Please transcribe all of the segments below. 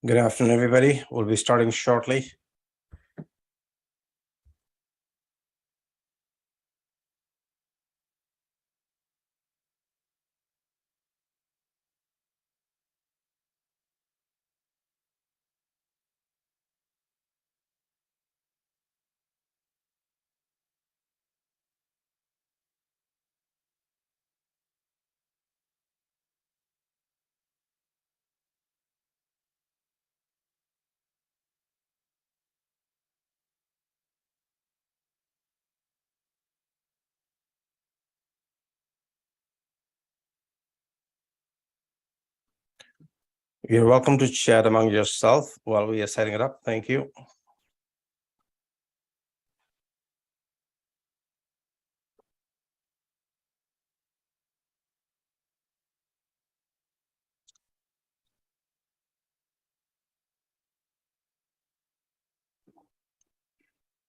Good afternoon, everybody. We'll be starting shortly. You're welcome to chat among yourself while we are setting it up. Thank you.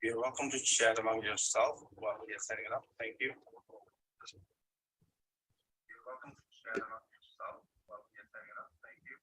You're welcome to chat among yourself while we are setting it up. Thank you. You're welcome to chat among yourself while we are setting it up. Thank you.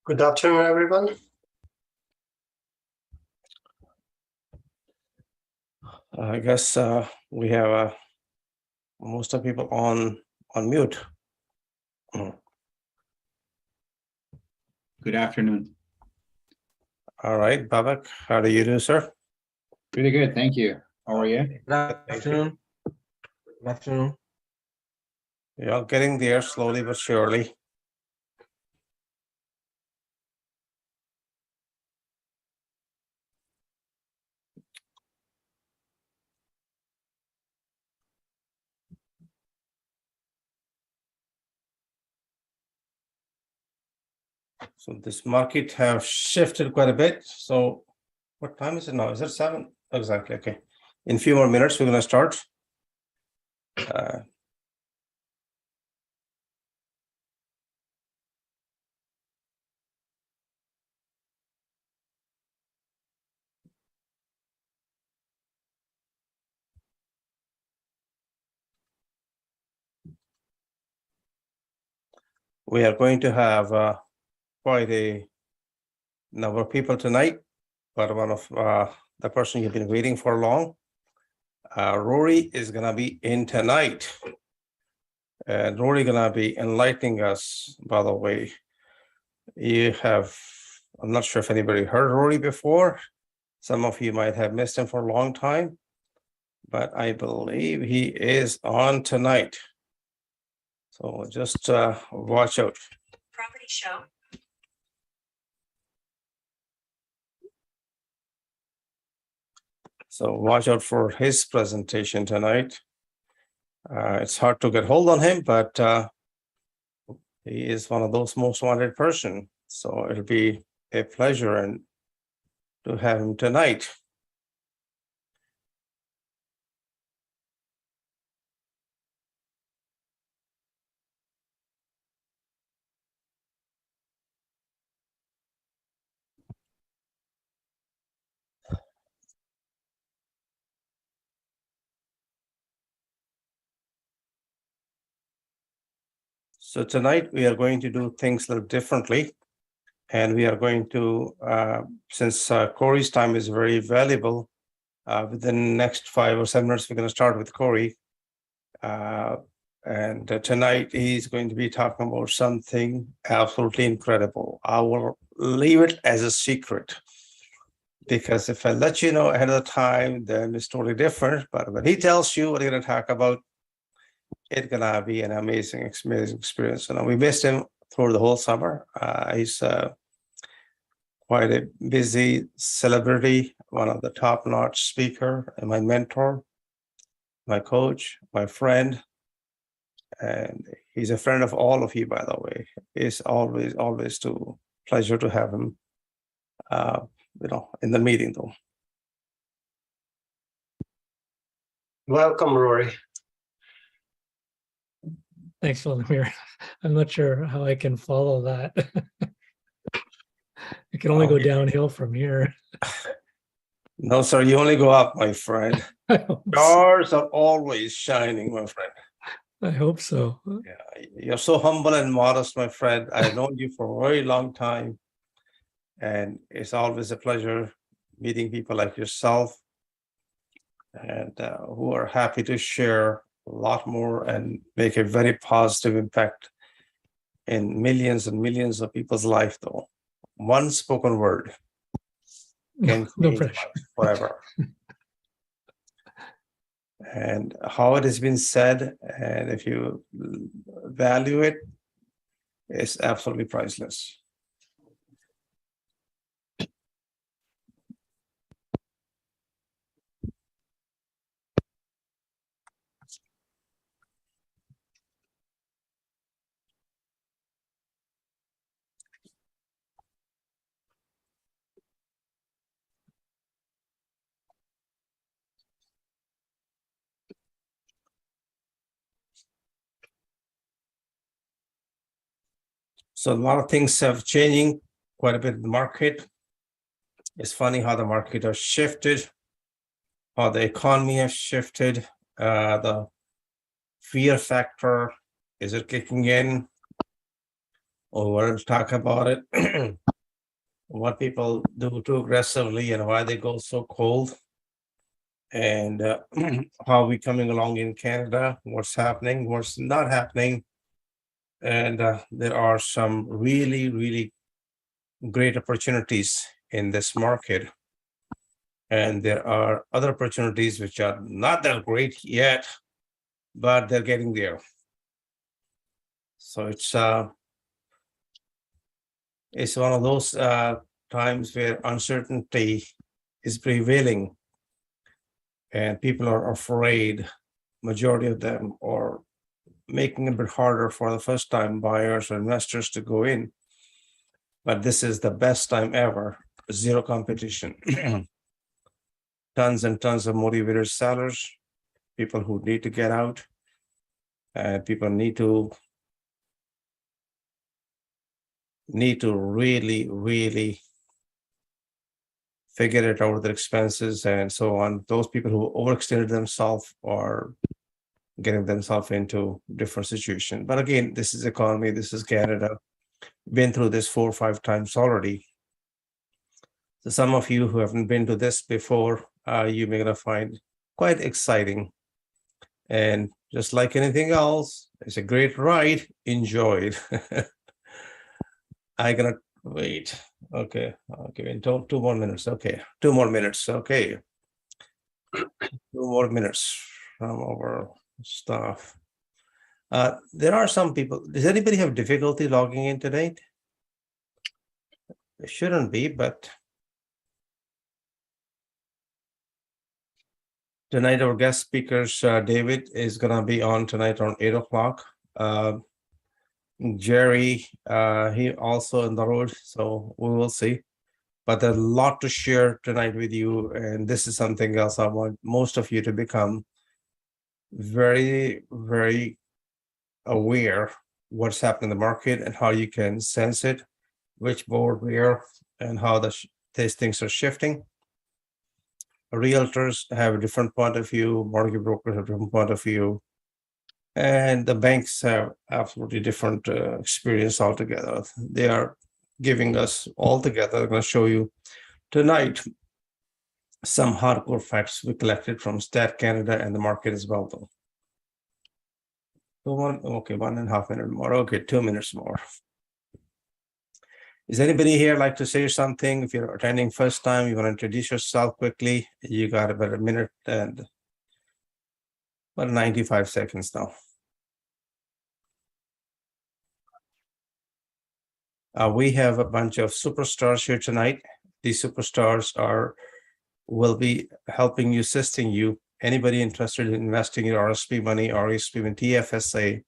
Good afternoon, everyone. I guess we have most of people on mute. Good afternoon. All right, Babak, how do you do, sir? Pretty good, thank you. How are you? Good afternoon. Good afternoon. You're getting there slowly but surely. So this market have shifted quite a bit. So what time is it now? Is it 7? Exactly. Okay. In a few more minutes, we're going to start. We are going to have quite a number of people tonight, but one of the person you've been waiting for long, Rory is going to be in tonight. And Rory going to be enlightening us, by the way. I'm not sure if anybody heard Rory before. Some of you might have missed him for a long time, but I believe he is on tonight. So just watch out. Property show. So watch out for his presentation tonight. It's hard to get hold on him, but he is one of those most wanted person. So it'll be a pleasure and to have him tonight. So tonight we are going to do things a little differently. And we are going to, since Corey's time is very valuable, within the next 5 or 7 minutes, we're going to start with Corey. And tonight he's going to be talking about something absolutely incredible. I will leave it as a secret, because if I let you know ahead of the time, then it's totally different. But when he tells you what he's going to talk about, it's going to be an amazing experience. And we missed him through the whole summer. He's quite a busy celebrity, one of the top-notch speaker, and my mentor, my coach, my friend. And he's a friend of all of you, by the way. It's always a pleasure to have him, in the meeting, though. Welcome, Rory. Thanks, Vladimir. I'm not sure how I can follow that. It can only go downhill from here. No, sir, you only go up, my friend. I hope so. Stars are always shining, my friend. I hope so. Yeah, you're so humble and modest, my friend. I've known you for a very long time. And it's always a pleasure meeting people like yourself, and who are happy to share a lot more and make a very positive impact in millions and millions of people's life, though. One spoken word can No change pressure. life forever. And how it has been said, and if you value it, it's absolutely priceless. So a lot of things have changing quite a bit in the market. It's funny how the market has shifted, how the economy has shifted, the fear factor, is it kicking in? Or we'll talk about it. What people do too aggressively and why they go so cold. And how we coming along in Canada, what's happening, what's not happening. And there are some really, really great opportunities in this market. And there are other opportunities which are not that great yet, but they're getting there. So it's one of those times where uncertainty is prevailing, and people are afraid. Majority of them are making it a bit harder for the first-time buyers or investors to go in. But this is the best time ever. Zero competition. Tons and tons of motivated sellers, people who need to get out, and people need to really, really figure it out with their expenses and so on. Those people who overextended themselves are getting themselves into different situations. But again, this is economy, this is Canada. Been through this 4 or 5 times already. So some of you who haven't been to this before, you may gonna find quite exciting. And just like anything else, it's a great ride. Enjoy it. I'm gonna wait. Okay, I'll give it 2 more minutes. Okay, 2 more minutes. Okay, 2 more minutes from our staff. There are some people. Does anybody have difficulty logging in today? It shouldn't be, but tonight our guest speakers, David, is gonna be on tonight around 8 o'clock. Jerry, he also on the road, so we will see. But there's a lot to share tonight with you, and this is something else I want most of you to become very, very aware what's happening in the market and how you can sense it, which board where, and how these things are shifting. Realtors have a different point of view, mortgage brokers have a different point of view. And the banks have absolutely different experience altogether. They are giving us all together. I'm going to show you tonight some hardcore facts we collected from Stat Canada and the market as well, though. So 1.5 minutes more. Okay, 2 minutes more. Is anybody here like to say something? If you're attending first time, you want to introduce yourself quickly. You got about a minute and about 95 seconds now. We have a bunch of superstars here tonight. These superstars will be helping you, assisting you. Anybody interested in investing in RSP money, RSP and TFSA,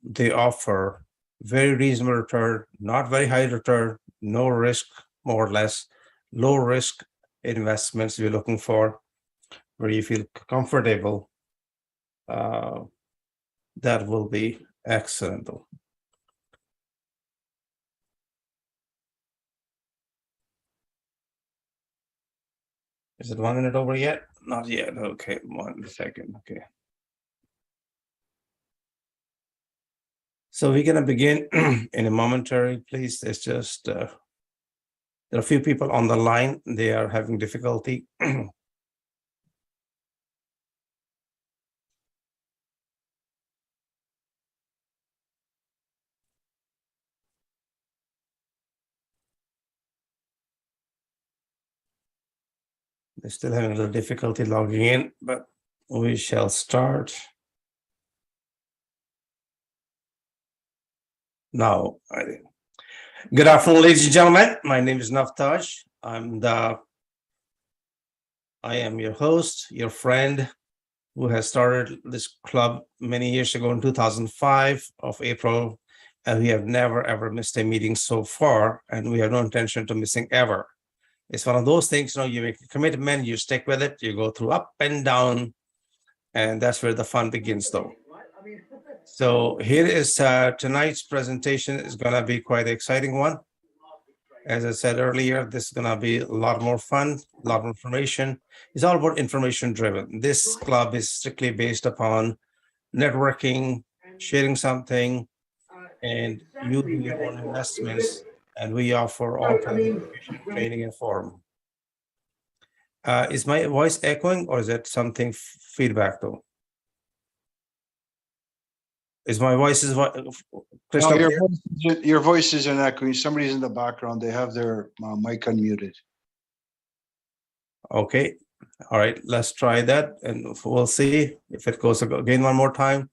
they offer very reasonable return, not very high return, no risk, more or less, low risk investments you're looking for, where you feel comfortable. That will be excellent, though. Is it 1 minute over yet? Not yet. Okay, 1 second. Okay. So we're going to begin in a momentary, please. It's just, there are a few people on the line. They are having difficulty. They're still having a little difficulty logging in, but we shall start now. Good afternoon, ladies and gentlemen. My name is Navtaj. I am your host, your friend, who has started this club many years ago in 2005 of April, and we have never ever missed a meeting so far, and we have no intention to missing ever. It's one of those things, you make a commitment, you stick with it, you go through up and down, and that's where the fun begins, though. So here is tonight's presentation is going to be quite an exciting one. As I said earlier, this is going to be a lot more fun, a lot more information. It's all about information driven. This club is strictly based upon networking, sharing something, and you do your own investments. And we offer all kinds of information, training, and forum. Is my voice echoing, or is it something feedback though? Is my voice No, your voice isn't echoing. Somebody's in the background. They have their mic unmuted. Okay. All right. Let's try that, and we'll see if it goes again one more time.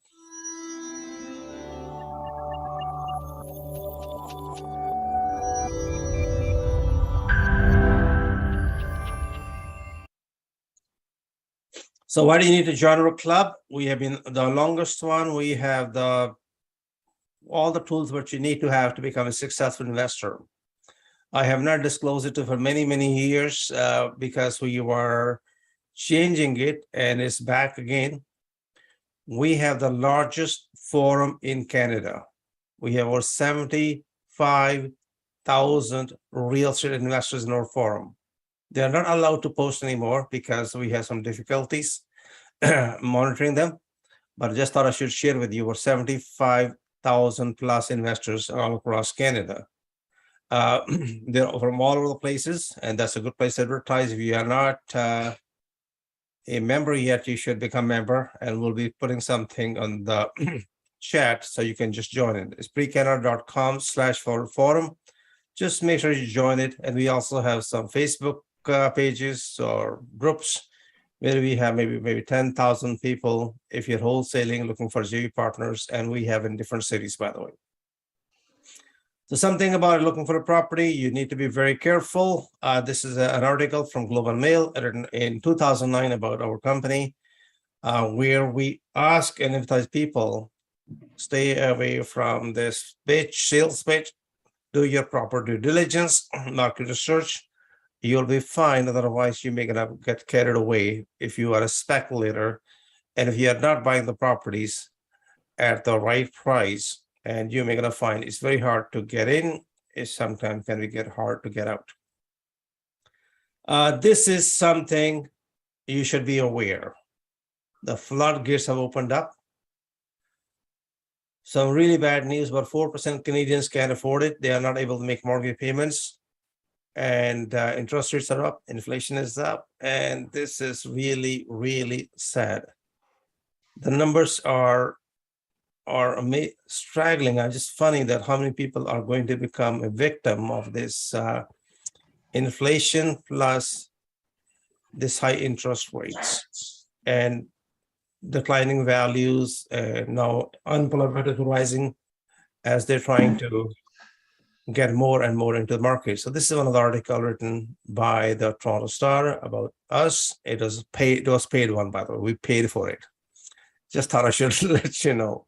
So why do you need to join our club? We have been the longest one. We have all the tools which you need to have to become a successful investor. I have not disclosed it for many, many years because we were changing it, and it's back again. We have the largest forum in Canada. We have over 75,000 real estate investors in our forum. They are not allowed to post anymore because we have some difficulties monitoring them, but I just thought I should share with you, we're 75,000 plus investors all across Canada. They're from all over the places, and that's a good place to advertise. If you are not a member yet, you should become a member, and we'll be putting something on the chat so you can just join it. It's precanada.com/forum. Just make sure you join it. And we also have some Facebook pages or groups where we have maybe 10,000 people if you're wholesaling, looking for JV partners, and we have in different cities, by the way. So something about looking for a property, you need to be very careful. This is an article from Global Mail written in 2009 about our company, where we ask and advise people, stay away from this pitch, sales pitch, do your proper due diligence, market research. You'll be fine. Otherwise, you may gonna get carried away if you are a speculator, and if you are not buying the properties at the right price, and you may gonna find it's very hard to get in. It sometimes can get hard to get out. This is something you should be aware. The floodgates have opened up. Some really bad news, about 4% Canadians can't afford it. They are not able to make mortgage payments. And interest rates are up, inflation is up, and this is really, really sad. The numbers are straggling. It's just funny that how many people are going to become a victim of this inflation plus this high interest rates and declining values. Now unemployment is rising as they're trying to get more and more into the market. So this is one of the articles written by the Toronto Star about us. It was paid one, by the way. We paid for it. Just thought I should let you know.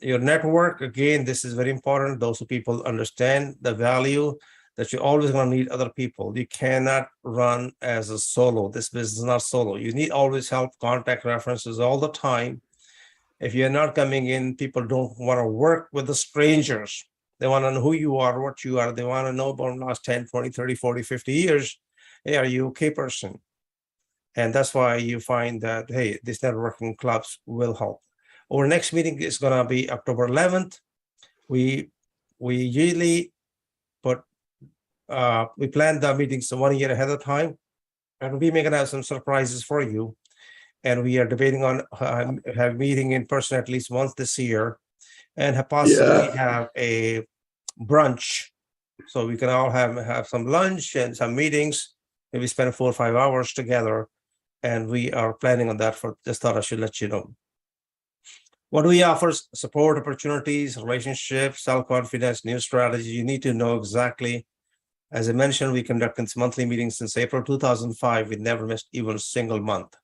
Your network, again, this is very important. Those who people understand the value that you're always going to need other people. You cannot run as a solo. This business is not solo. You need always help, contact references all the time. If you're not coming in, people don't want to work with the strangers. They want to know who you are, what you are. They want to know about the last 10, 20, 30, 40, 50 years. Hey, are you okay person? And that's why you find that, hey, these networking clubs will help. Our next meeting is going to be October 11th. We usually we plan the meetings 1 year ahead of time, and we may gonna have some surprises for you. And we are debating on have meeting in person at least once this year, and possibly have a brunch, so we can all have some lunch and some meetings. Maybe spend 4 or 5 hours together, and we are planning on that. For just thought I should let you know. What do we offer? Support, opportunities, relationships, self-confidence, new strategy. You need to know exactly. As I mentioned, we conducted monthly meetings since April 2005. We never missed even a single month.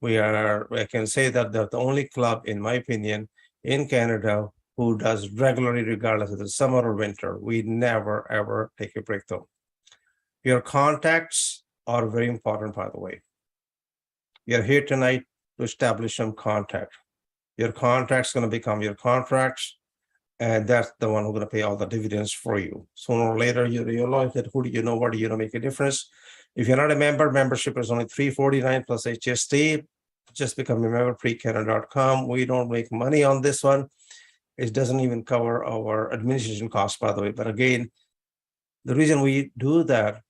I can say that they're the only club, in my opinion, in Canada who does regularly, regardless of the summer or winter. We never, ever take a break though. Your contacts are very important, by the way. You're here tonight to establish some contact. Your contact's going to become your contracts, and that's the one who's going to pay all the dividends for you. Sooner or later, you realize that who do you know, what do you know make a difference. If you're not a member, membership is only $349 plus HST. Just become a member, precanada.com. We don't make money on this one. It doesn't even cover our administration costs, by the way. But again, the reason we do that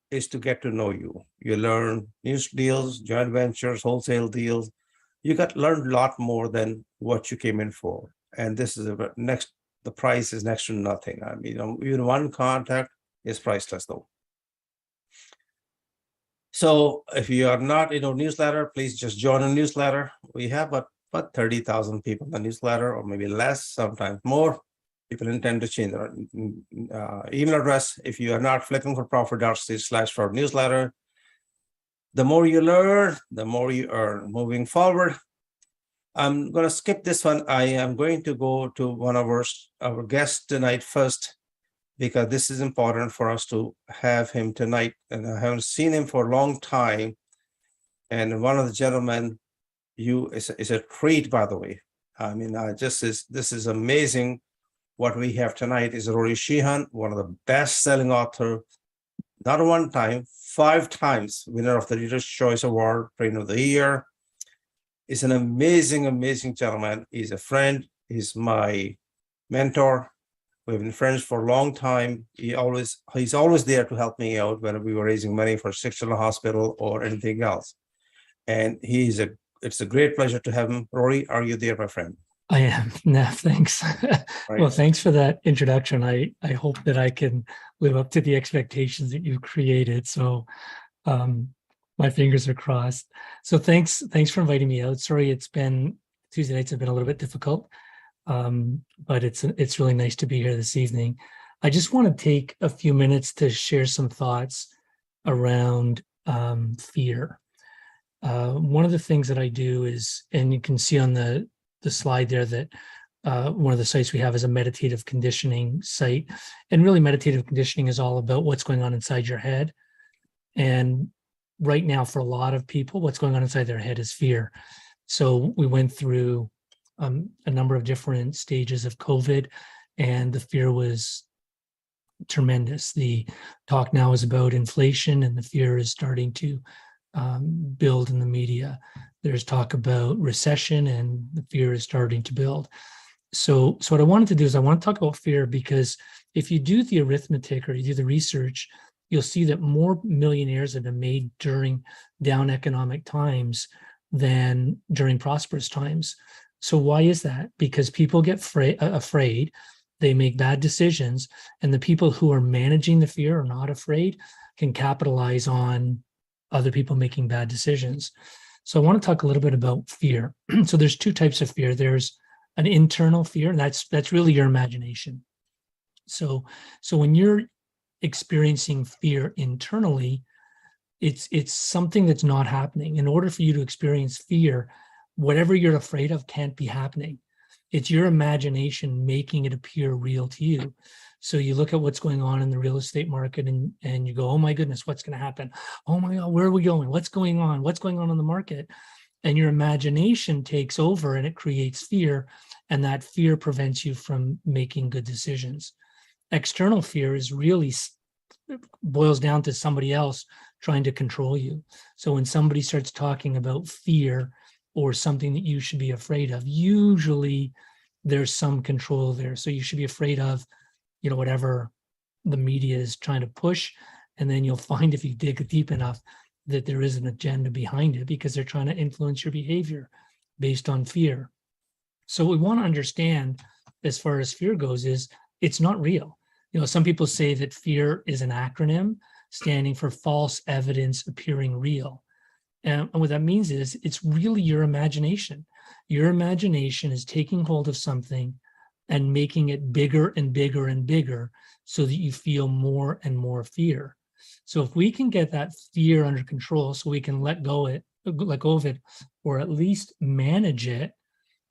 is to get to know you. You learn new deals, joint ventures, wholesale deals. You learn a lot more than what you came in for. And this is the price is next to nothing. I mean, even one contact is priceless though. So if you are not in our newsletter, please just join a newsletter. We have about 30,000 people in the newsletter, or maybe less, sometimes more. People intend to change their email address. If you are not flipping for profit.c/for newsletter, the more you learn, the more you earn. Moving forward, I'm going to skip this one. I am going to go to one of our guests tonight first, because this is important for us to have him tonight. And I haven't seen him for a long time. And one of the gentlemen, is a treat, by the way. I mean, this is amazing. What we have tonight is Rory Sheehan, one of the best-selling author, not one time, 5 times winner of the Reader's Choice Award, Trainer of the Year. He's an amazing, amazing gentleman. He's a friend. He's my mentor. We've been friends for a long time. He's always there to help me out when we were raising money for Sick Children's Hospital or anything else. And it's a great pleasure to have him. Rory, are you there, my friend? I am. No, thanks. Right. Well, thanks for that introduction. I hope that I can live up to the expectations that you've created. So my fingers are crossed. So thanks for inviting me out. Sorry, Tuesday nights have been a little bit difficult, but it's really nice to be here this evening. I just want to take a few minutes to share some thoughts around fear. One of the things that I do is, and you can see on the slide there that one of the sites we have is a meditative conditioning site. And really meditative conditioning is all about what's going on inside your head. And right now, for a lot of people, what's going on inside their head is fear. So we went through a number of different stages of COVID, and the fear was tremendous. The talk now is about inflation, and the fear is starting to build in the media. There's talk about recession, and the fear is starting to build. So what I wanted to do is I want to talk about fear, because if you do the arithmetic or you do the research, you'll see that more millionaires have been made during down economic times than during prosperous times. So why is that? Because people get afraid, they make bad decisions, and the people who are managing the fear or not afraid can capitalize on other people making bad decisions. So I want to talk a little bit about fear. So there's two types of fear. There's an internal fear, and that's really your imagination. So when you're experiencing fear internally, it's something that's not happening. In order for you to experience fear, whatever you're afraid of can't be happening. It's your imagination making it appear real to you. So you look at what's going on in the real estate market and you go, oh my goodness, what's going to happen? Oh my God, where are we going? What's going on? What's going on in the market? And your imagination takes over and it creates fear. And that fear prevents you from making good decisions. External fear is really boils down to somebody else trying to control you. So when somebody starts talking about fear or something that you should be afraid of, usually there's some control there. So you should be afraid of, whatever the media is trying to push. And then you'll find, if you dig deep enough, that there is an agenda behind it, because they're trying to influence your behavior based on fear. So what we want to understand as far as fear goes is it's not real. Some people say that fear is an acronym standing for false evidence appearing real. And what that means is it's really your imagination. Your imagination is taking hold of something and making it bigger and bigger and bigger so that you feel more and more fear. So if we can get that fear under control, so we can let go of it, or at least manage it,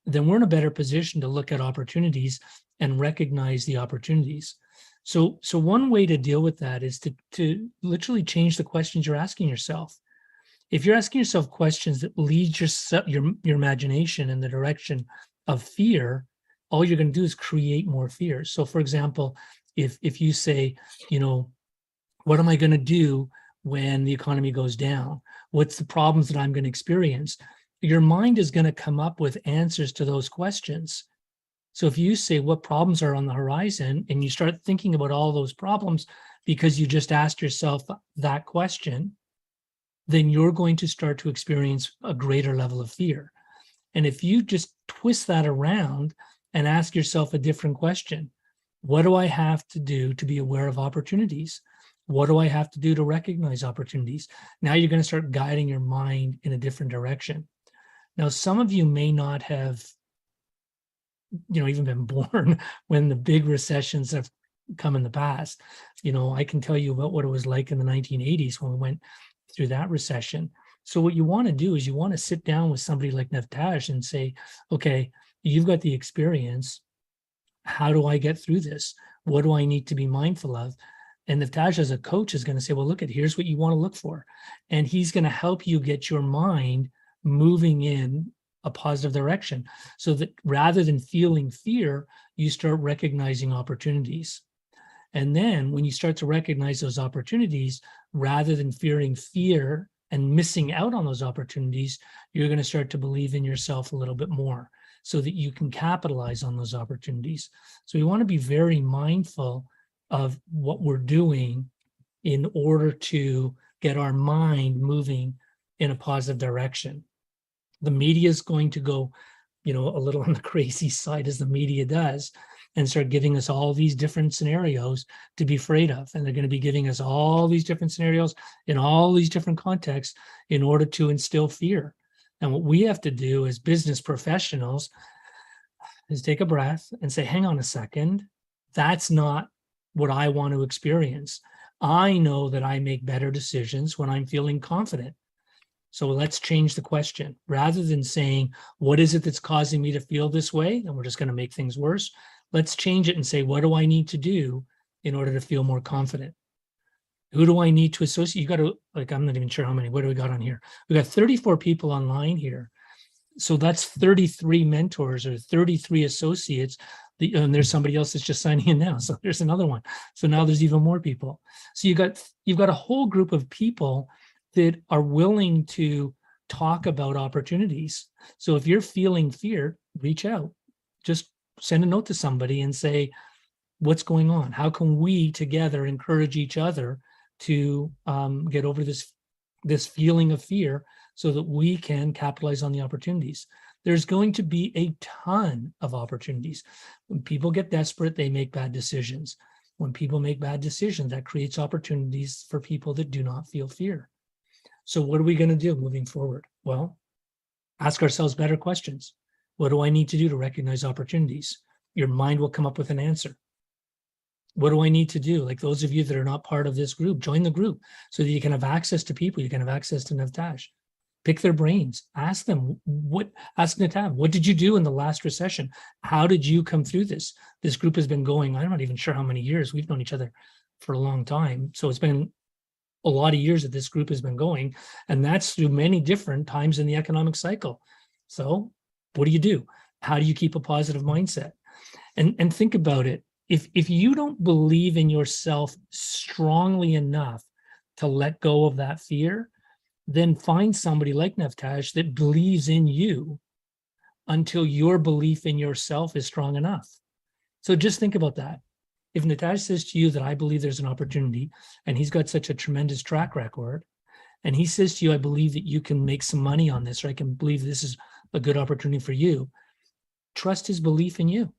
then we're in a better position to look at opportunities and recognize the opportunities. So one way to deal with that is to literally change the questions you're asking yourself. If you're asking yourself questions that lead your imagination in the direction of fear, all you're going to do is create more fear. So for example, if you say, what am I going to do when the economy goes down? What's the problems that I'm going to experience? Your mind is going to come up with answers to those questions. So if you say what problems are on the horizon and you start thinking about all those problems because you just asked yourself that question, then you're going to start to experience a greater level of fear. And if you just twist that around and ask yourself a different question, what do I have to do to be aware of opportunities? What do I have to do to recognize opportunities? Now you're going to start guiding your mind in a different direction. Now, some of you may not have, even been born when the big recessions have come in the past. I can tell you about what it was like in the 1980s when we went through that recession. So what you want to do is you want to sit down with somebody like Navtaj and say, okay, you've got the experience. How do I get through this? What do I need to be mindful of? And Navtaj, as a coach, is going to say, well, here's what you want to look for. And he's going to help you get your mind moving in a positive direction, so that rather than feeling fear, you start recognizing opportunities. And then when you start to recognize those opportunities, rather than fearing fear and missing out on those opportunities, you're going to start to believe in yourself a little bit more so that you can capitalize on those opportunities. So we want to be very mindful of what we're doing in order to get our mind moving in a positive direction. The media is going to go, a little on the crazy side, as the media does, and start giving us all these different scenarios to be afraid of. And they're going to be giving us all these different scenarios in all these different contexts in order to instill fear. And what we have to do as business professionals is take a breath and say, hang on a second, that's not what I want to experience. I know that I make better decisions when I'm feeling confident. So let's change the question. Rather than saying, what is it that's causing me to feel this way? And we're just going to make things worse. Let's change it and say, what do I need to do in order to feel more confident? Who do I need to associate? You got to, I'm not even sure how many, what do we got on here? We got 34 people online here. So that's 33 mentors or 33 associates. And there's somebody else that's just signing in now. So there's another one. So now there's even more people. So you've got a whole group of people that are willing to talk about opportunities. So if you're feeling fear, reach out. Just send a note to somebody and say, what's going on? How can we together encourage each other to get over this feeling of fear so that we can capitalize on the opportunities? There's going to be a ton of opportunities. When people get desperate, they make bad decisions. When people make bad decisions, that creates opportunities for people that do not feel fear. So what are we going to do moving forward? Well, ask ourselves better questions. What do I need to do to recognize opportunities? Your mind will come up with an answer. What do I need to do? Like those of you that are not part of this group, join the group so that you can have access to people. You can have access to Navtash. Pick their brains. Ask them, ask Natav, what did you do in the last recession? How did you come through this? This group has been going, I'm not even sure how many years. We've known each other for a long time. So it's been a lot of years that this group has been going, and that's through many different times in the economic cycle. So what do? How do you keep a positive mindset? And think about it. If you don't believe in yourself strongly enough to let go of that fear, then find somebody like Navtash that believes in you until your belief in yourself is strong enough. So just think about that. If Navtash says to you that I believe there's an opportunity, and he's got such a tremendous track record, and he says to you, I believe that you can make some money on this, or I can believe this is a good opportunity for you, trust his belief in you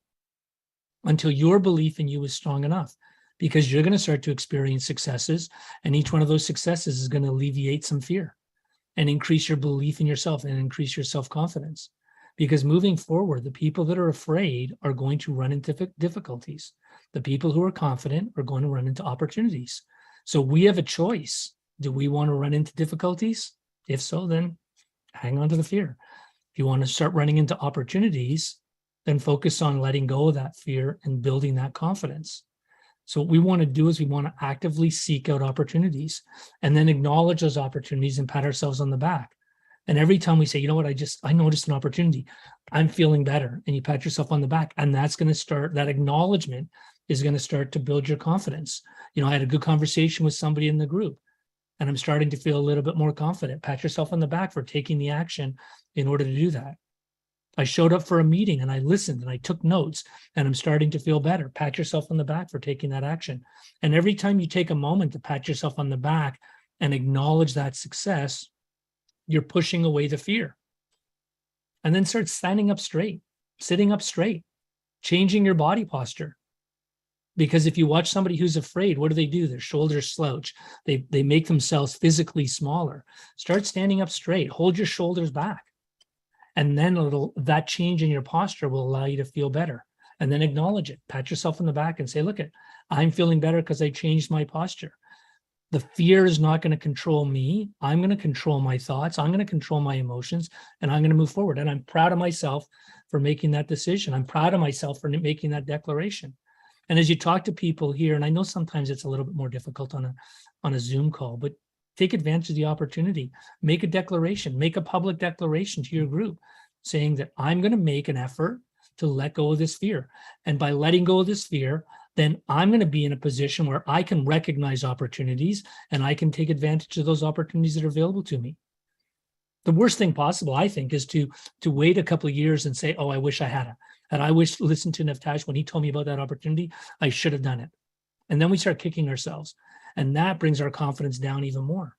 until your belief in you is strong enough, because you're going to start to experience successes, and each one of those successes is going to alleviate some fear and increase your belief in yourself and increase your self-confidence. Because moving forward, the people that are afraid are going to run into difficulties. The people who are confident are going to run into opportunities. So we have a choice. Do we want to run into difficulties? If so, then hang on to the fear. If you want to start running into opportunities, then focus on letting go of that fear and building that confidence. So what we want to do is we want to actively seek out opportunities and then acknowledge those opportunities and pat ourselves on the back. And every time we say, you know what, I noticed an opportunity, I'm feeling better, and you pat yourself on the back, and that's going to start, that acknowledgement is going to start to build your confidence. You know, I had a good conversation with somebody in the group, and I'm starting to feel a little bit more confident. Pat yourself on the back for taking the action in order to do that. I showed up for a meeting and I listened and I took notes, and I'm starting to feel better. Pat yourself on the back for taking that action. And every time you take a moment to pat yourself on the back and acknowledge that success, you're pushing away the fear. And then start standing up straight, sitting up straight, changing your body posture. Because if you watch somebody who's afraid, what do? Their shoulders slouch. They make themselves physically smaller. Start standing up straight, hold your shoulders back. And then that change in your posture will allow you to feel better. And then acknowledge it. Pat yourself on the back and say, look, I'm feeling better because I changed my posture. The fear is not going to control me. I'm going to control my thoughts. I'm going to control my emotions, and I'm going to move forward. And I'm proud of myself for making that decision. I'm proud of myself for making that declaration. And as you talk to people here, and I know sometimes it's a little bit more difficult on a Zoom call, but take advantage of the opportunity. Make a declaration, make a public declaration to your group saying that I'm going to make an effort to let go of this fear. And by letting go of this fear, then I'm going to be in a position where I can recognize opportunities and I can take advantage of those opportunities that are available to me. The worst thing possible, I think, is to wait a couple of years and say, oh, I wish I had it. And I wish, listen to Navtash, when he told me about that opportunity, I should have done it. And then we start kicking ourselves. And that brings our confidence down even more.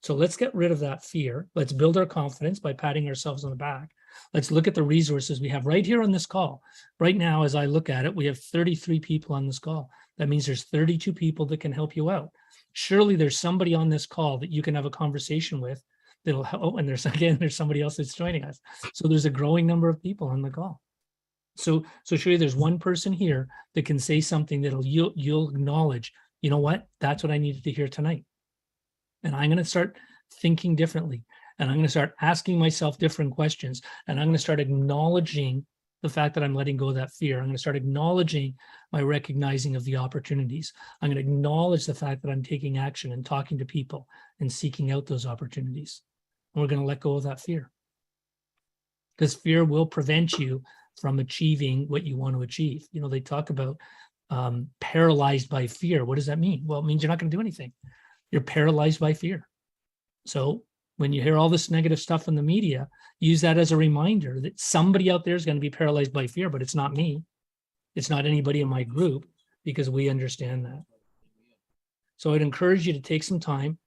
So let's get rid of that fear. Let's build our confidence by patting ourselves on the back. Let's look at the resources we have right here on this call. Right now, as I look at it, we have 33 people on this call. That means there's 32 people that can help you out. Surely there's somebody on this call that you can have a conversation with that'll help. Oh, and there's somebody else that's joining us. So there's a growing number of people on the call. So surely there's one person here that can say something that'll you'll acknowledge, you know what, that's what I needed to hear tonight. And I'm going to start thinking differently. And I'm going to start asking myself different questions. And I'm going to start acknowledging the fact that I'm letting go of that fear. I'm going to start acknowledging my recognizing of the opportunities. I'm going to acknowledge the fact that I'm taking action and talking to people and seeking out those opportunities. And we're going to let go of that fear. Because fear will prevent you from achieving what you want to achieve. You know, they talk about paralyzed by fear. What does that mean? Well, it means you're not going to do anything. You're paralyzed by fear. So when you hear all this negative stuff in the media, use that as a reminder that somebody out there is going to be paralyzed by fear, but it's not me. It's not anybody in my group, because we understand that. So I'd encourage you to take some time,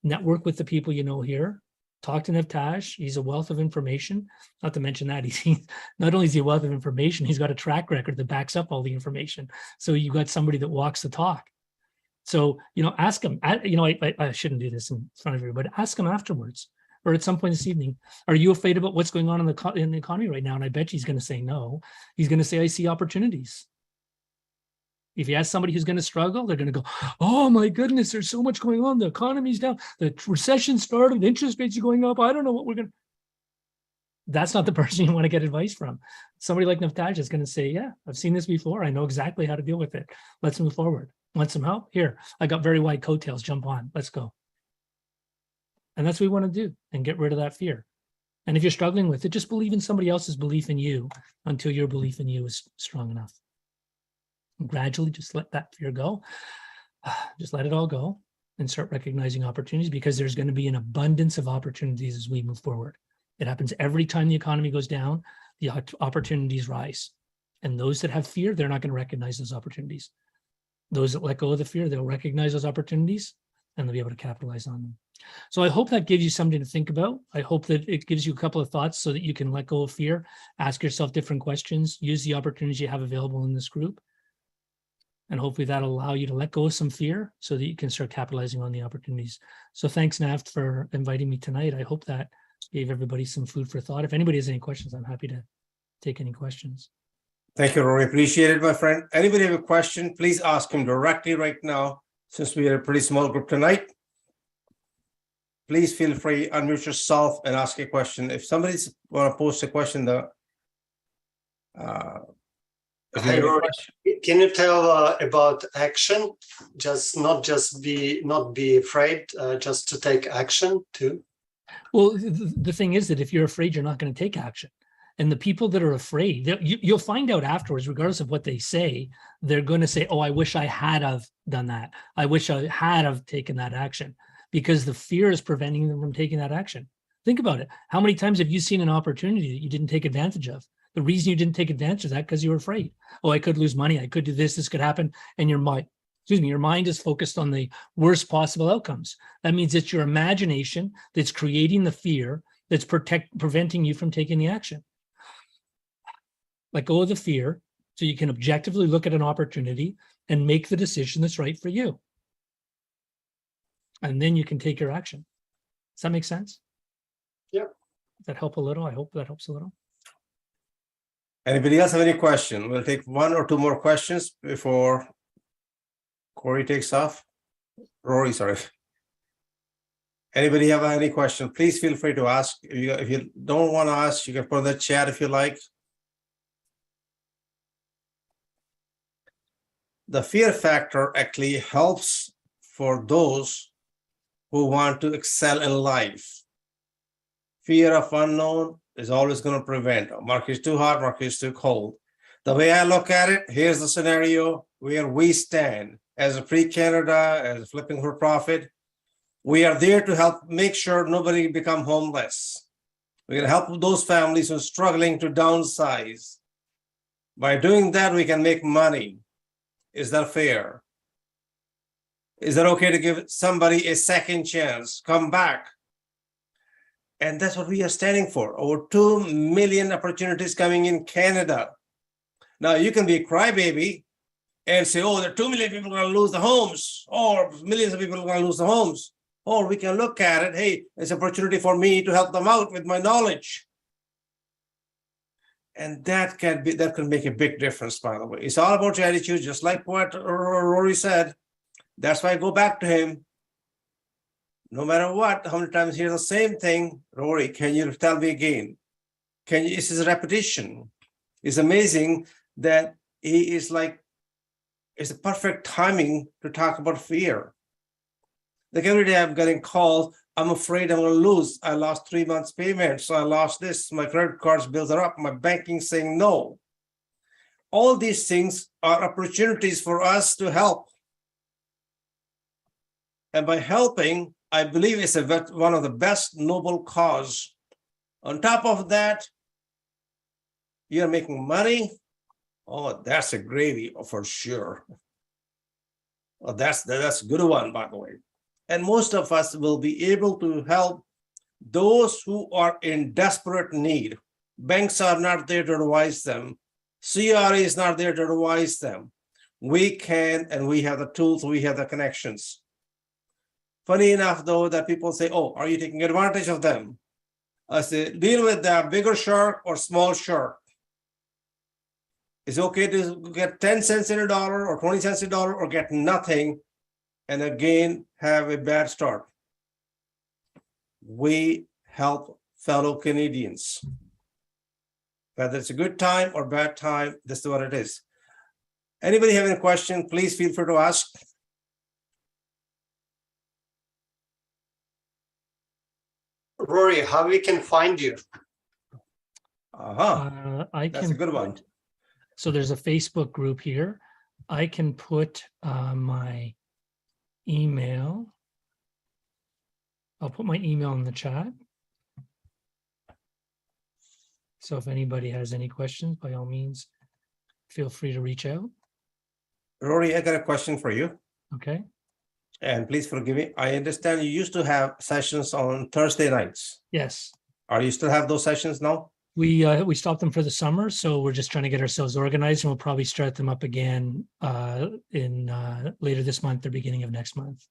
network with the people you know here, talk to Navtaj. He's a wealth of information. Not to mention that he's not only is he a wealth of information, he's got a track record that backs up all the information. So you got somebody that walks the talk. So, ask him, I shouldn't do this in front of everybody, but ask him afterwards or at some point this evening, are you afraid about what's going on in the economy right now? And I bet he's going to say no. He's going to say, I see opportunities. If you ask somebody who's going to struggle, they're going to go, oh my goodness, there's so much going on. The economy's down. The recession started. Interest rates are going up. I don't know what we're going to. That's not the person you want to get advice from. Somebody like Navtaj is going to say, yeah, I've seen this before. I know exactly how to deal with it. Let's move forward. Want some help? Here, I got very wide coattails. Jump on. Let's go. And that's what we want to do and get rid of that fear. And if you're struggling with it, just believe in somebody else's belief in you until your belief in you is strong enough. And gradually just let that fear go. Just let it all go and start recognizing opportunities, because there's going to be an abundance of opportunities as we move forward. It happens every time the economy goes down, the opportunities rise. And those that have fear, they're not going to recognize those opportunities. Those that let go of the fear, they'll recognize those opportunities and they'll be able to capitalize on them. So I hope that gives you something to think about. I hope that it gives you a couple of thoughts so that you can let go of fear, ask yourself different questions, use the opportunities you have available in this group. And hopefully that'll allow you to let go of some fear so that you can start capitalizing on the opportunities. So thanks, Naft, for inviting me tonight. I hope that gave everybody some food for thought. If anybody has any questions, I'm happy to take any questions. Thank you, Rory. Appreciate it, my friend. Anybody have a question, please ask him directly right now. Since we are a pretty small group tonight, please feel free, unmute yourself and ask a question. If somebody's want to post a question, Hey, Rory, can you tell about action? Not be afraid, just to take action too. Well, the thing is that if you're afraid, you're not going to take action. And the people that are afraid, you'll find out afterwards, regardless of what they say, they're going to say, oh, I wish I had have done that. I wish I had have taken that action, because the fear is preventing them from taking that action. Think about it. How many times have you seen an opportunity that you didn't take advantage of? The reason you didn't take advantage of that because you were afraid. Oh, I could lose money. I could do this. This could happen. And your mind is focused on the worst possible outcomes. That means it's your imagination that's creating the fear that's preventing you from taking the action. Let go of the fear so you can objectively look at an opportunity and make the decision that's right for you. And then you can take your action. Does that make sense? Yeah. Does that help a little? I hope that helps a little. Anybody else have any question? We'll take one or two more questions before Corey takes off. Rory, sorry. Anybody have any question? Please feel free to ask. If you don't want to ask, you can put in the chat if you like. The fear factor actually helps for those who want to excel in life. Fear of unknown is always going to prevent. Market is too hot, market is too cold. The way I look at it, here's the scenario where we stand as a pre-Canada, as flipping for profit. We are there to help make sure nobody become homeless. We're going to help those families who are struggling to downsize. By doing that, we can make money. Is that fair? Is that okay to give somebody a second chance? Come back. And that's what we are standing for. Over 2 million opportunities coming in Canada. Now you can be a crybaby and say, oh, there are 2 million people going to lose the homes, or millions of people are going to lose the homes. Or we can look at it, hey, it's an opportunity for me to help them out with my knowledge. And that can make a big difference, by the way. It's all about your attitude, just like what Rory said. That's why I go back to him. No matter what, how many times hear the same thing, Rory, can you tell me again? This is a repetition. It's amazing that he is like, it's the perfect timing to talk about fear. Like every day I'm getting calls, I'm afraid I'm going to lose. I lost 3 months payment, so I lost this. My credit cards bills are up. My banking saying no. All these things are opportunities for us to help. And by helping, I believe it's one of the best noble cause. On top of that, you're making money. Oh, that's a gravy for sure. Oh, that's a good one, by the way. And most of us will be able to help those who are in desperate need. Banks are not there to advise them. CRA is not there to advise them. We can, and we have the tools, we have the connections. Funny enough, though, that people say, oh, are you taking advantage of them? I say, deal with the bigger shark or small shark. It's okay to get 10 cents in a dollar or 20 cents in a dollar or get nothing and again have a bad start. We help fellow Canadians. Whether it's a good time or bad time, this is what it is. Anybody have any question, please feel free to ask. Rory, how we can find you? I That's can a good one. put- So there's a Facebook group here. I can put my email. I'll put my email in the chat. So if anybody has any questions, by all means, feel free to reach out. Rory, I got a question for you. Okay. And please forgive me. I understand you used to have sessions on Thursday nights. Yes. Are you still have those sessions now? We stopped them for the summer, so we're just trying to get ourselves organized, and we'll probably start them up again in later this month or beginning of next month.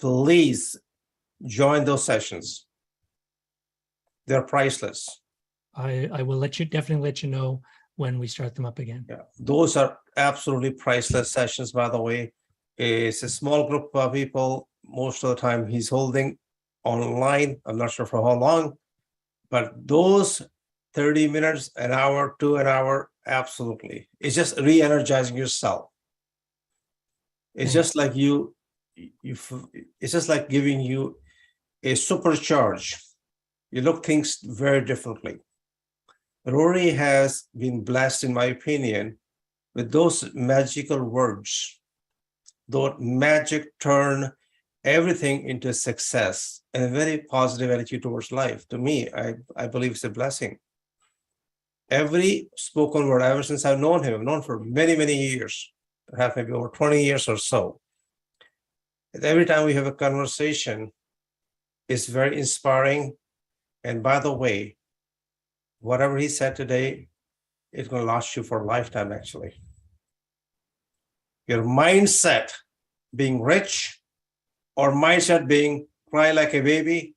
Please join those sessions. They're priceless. I will definitely let you know when we start them up again. Yeah, those are absolutely priceless sessions, by the way. It's a small group of people. Most of the time he's holding online. I'm not sure for how long, but those 30 minutes, an hour, to an hour, absolutely. It's just re-energizing yourself. It's just like it's just like giving you a supercharge. You look things very differently. Rory has been blessed, in my opinion, with those magical words. Those magic turn everything into success and a very positive attitude towards life. To me, I believe it's a blessing. Every spoken word, ever since I've known him, I've known for many, many years, perhaps maybe over 20 years or so. And every time we have a conversation, it's very inspiring. And by the way, whatever he said today, it's going to last you for a lifetime, actually. Your mindset being rich or mindset being cry like a baby,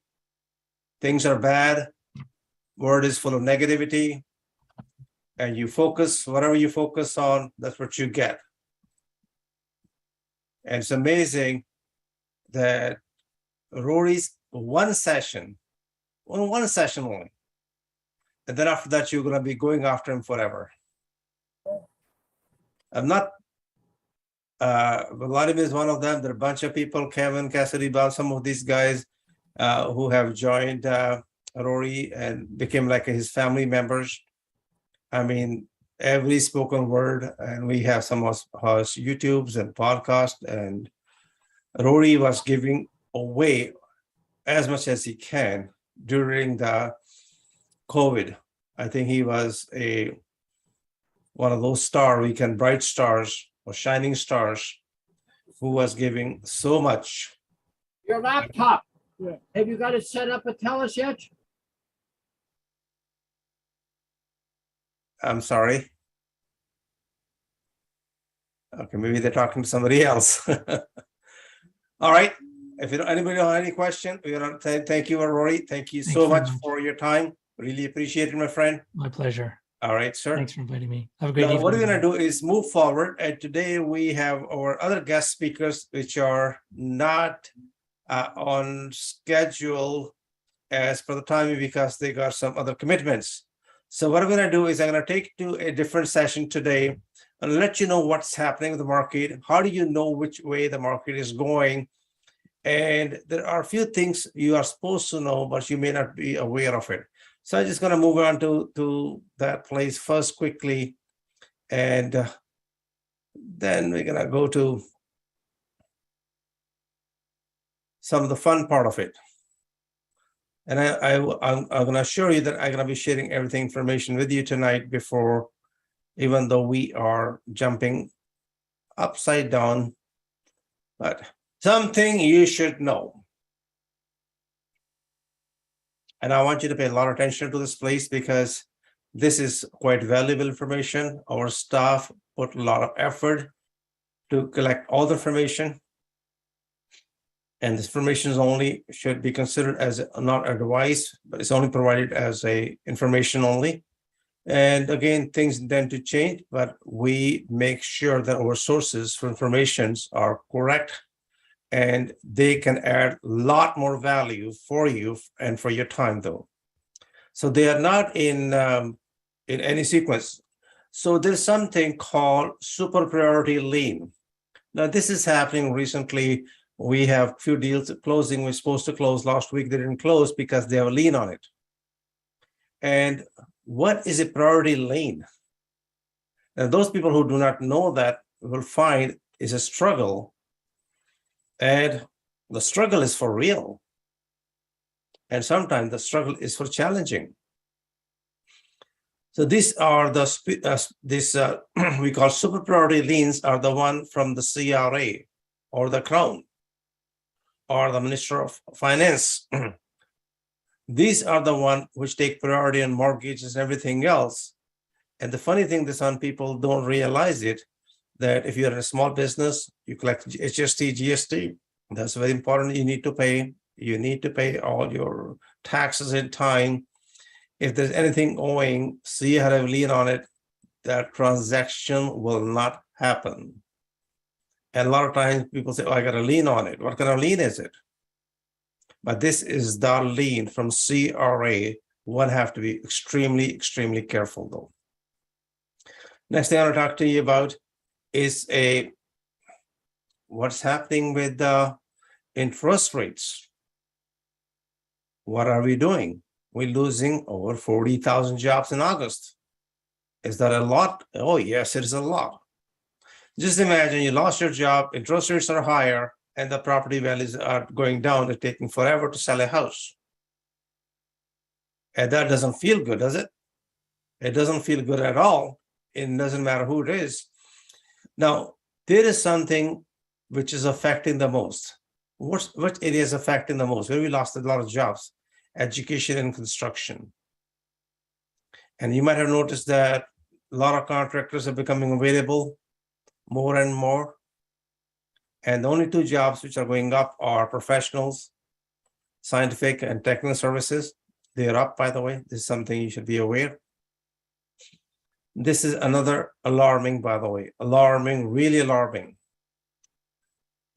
things are bad, word is full of negativity, and you focus, whatever you focus on, that's what you get. And it's amazing that Rory's one session only, and then after that, you're going to be going after him forever. I'm not, Vladimir is one of them. There are a bunch of people, Kevin, Cassidy, Bob, some of these guys who have joined Rory and became like his family members. I mean, every spoken word, and we have some of us YouTubes and podcasts, and Rory was giving away as much as he can during the COVID. I think he was one of those bright stars or shining stars who was giving so much. Your laptop, have you got it set up at TELUS yet? I'm sorry. Okay, maybe they're talking to somebody else. All right. If anybody have any question, we want to thank you, Rory. Thank you so much for your time. Really appreciate it, my friend. My pleasure. All right, sir. Thanks for inviting me. Have a great Now, evening. what we're going to do is move forward. And today we have our other guest speakers, which are not on schedule as per the timing because they got some other commitments. So what I'm going to do is I'm going to take you to a different session today and let you know what's happening with the market. How do you know which way the market is going? And there are a few things you are supposed to know, but you may not be aware of it. So I'm just going to move on to that place first quickly. And then we're going to go to some of the fun part of it. And I'm going to assure you that I'm going to be sharing everything information with you tonight before, even though we are jumping upside down, but something you should know. And I want you to pay a lot of attention to this place because this is quite valuable information. Our staff put a lot of effort to collect all the information. And this information is only should be considered as not advice, but it's only provided as a information only. And again, things tend to change, but we make sure that our sources for informations are correct and they can add a lot more value for you and for your time though. So they are not in any sequence. So there's something called super priority lien. Now this is happening recently. We have a few deals closing. We're supposed to close last week. They didn't close because they have a lien on it. And what is a priority lien? Now, those people who do not know that will find is a struggle. And the struggle is for real. And sometimes the struggle is for challenging. So these are the, we call super priority liens are the one from the CRA or the Crown or the Minister of Finance. These are the one which take priority on mortgages and everything else. And the funny thing that some people don't realize it, that if you're in a small business, you collect HST, GST. That's very important. You need to pay. You need to pay all your taxes in time. If there's anything owing, see you have a lien on it, that transaction will not happen. And a lot of times people say, oh, I got a lien on it. What kind of lien is it? But this is the lien from CRA. One have to be extremely, extremely careful though. Next thing I want to talk to you about is what's happening with the interest rates. What are we doing? We're losing over 40,000 jobs in August. Is that a lot? Oh, yes, it is a lot. Just imagine you lost your job, interest rates are higher, and the property values are going down. It's taking forever to sell a house. And that doesn't feel good, does it? It doesn't feel good at all. It doesn't matter who it is. Now, there is something which is affecting the most. What area is affecting the most? Where we lost a lot of jobs? Education and construction. And you might have noticed that a lot of contractors are becoming available more and more. And the only two jobs which are going up are professionals, scientific and technical services. They are up, by the way. This is something you should be aware. This is another alarming, by the way, alarming, really alarming.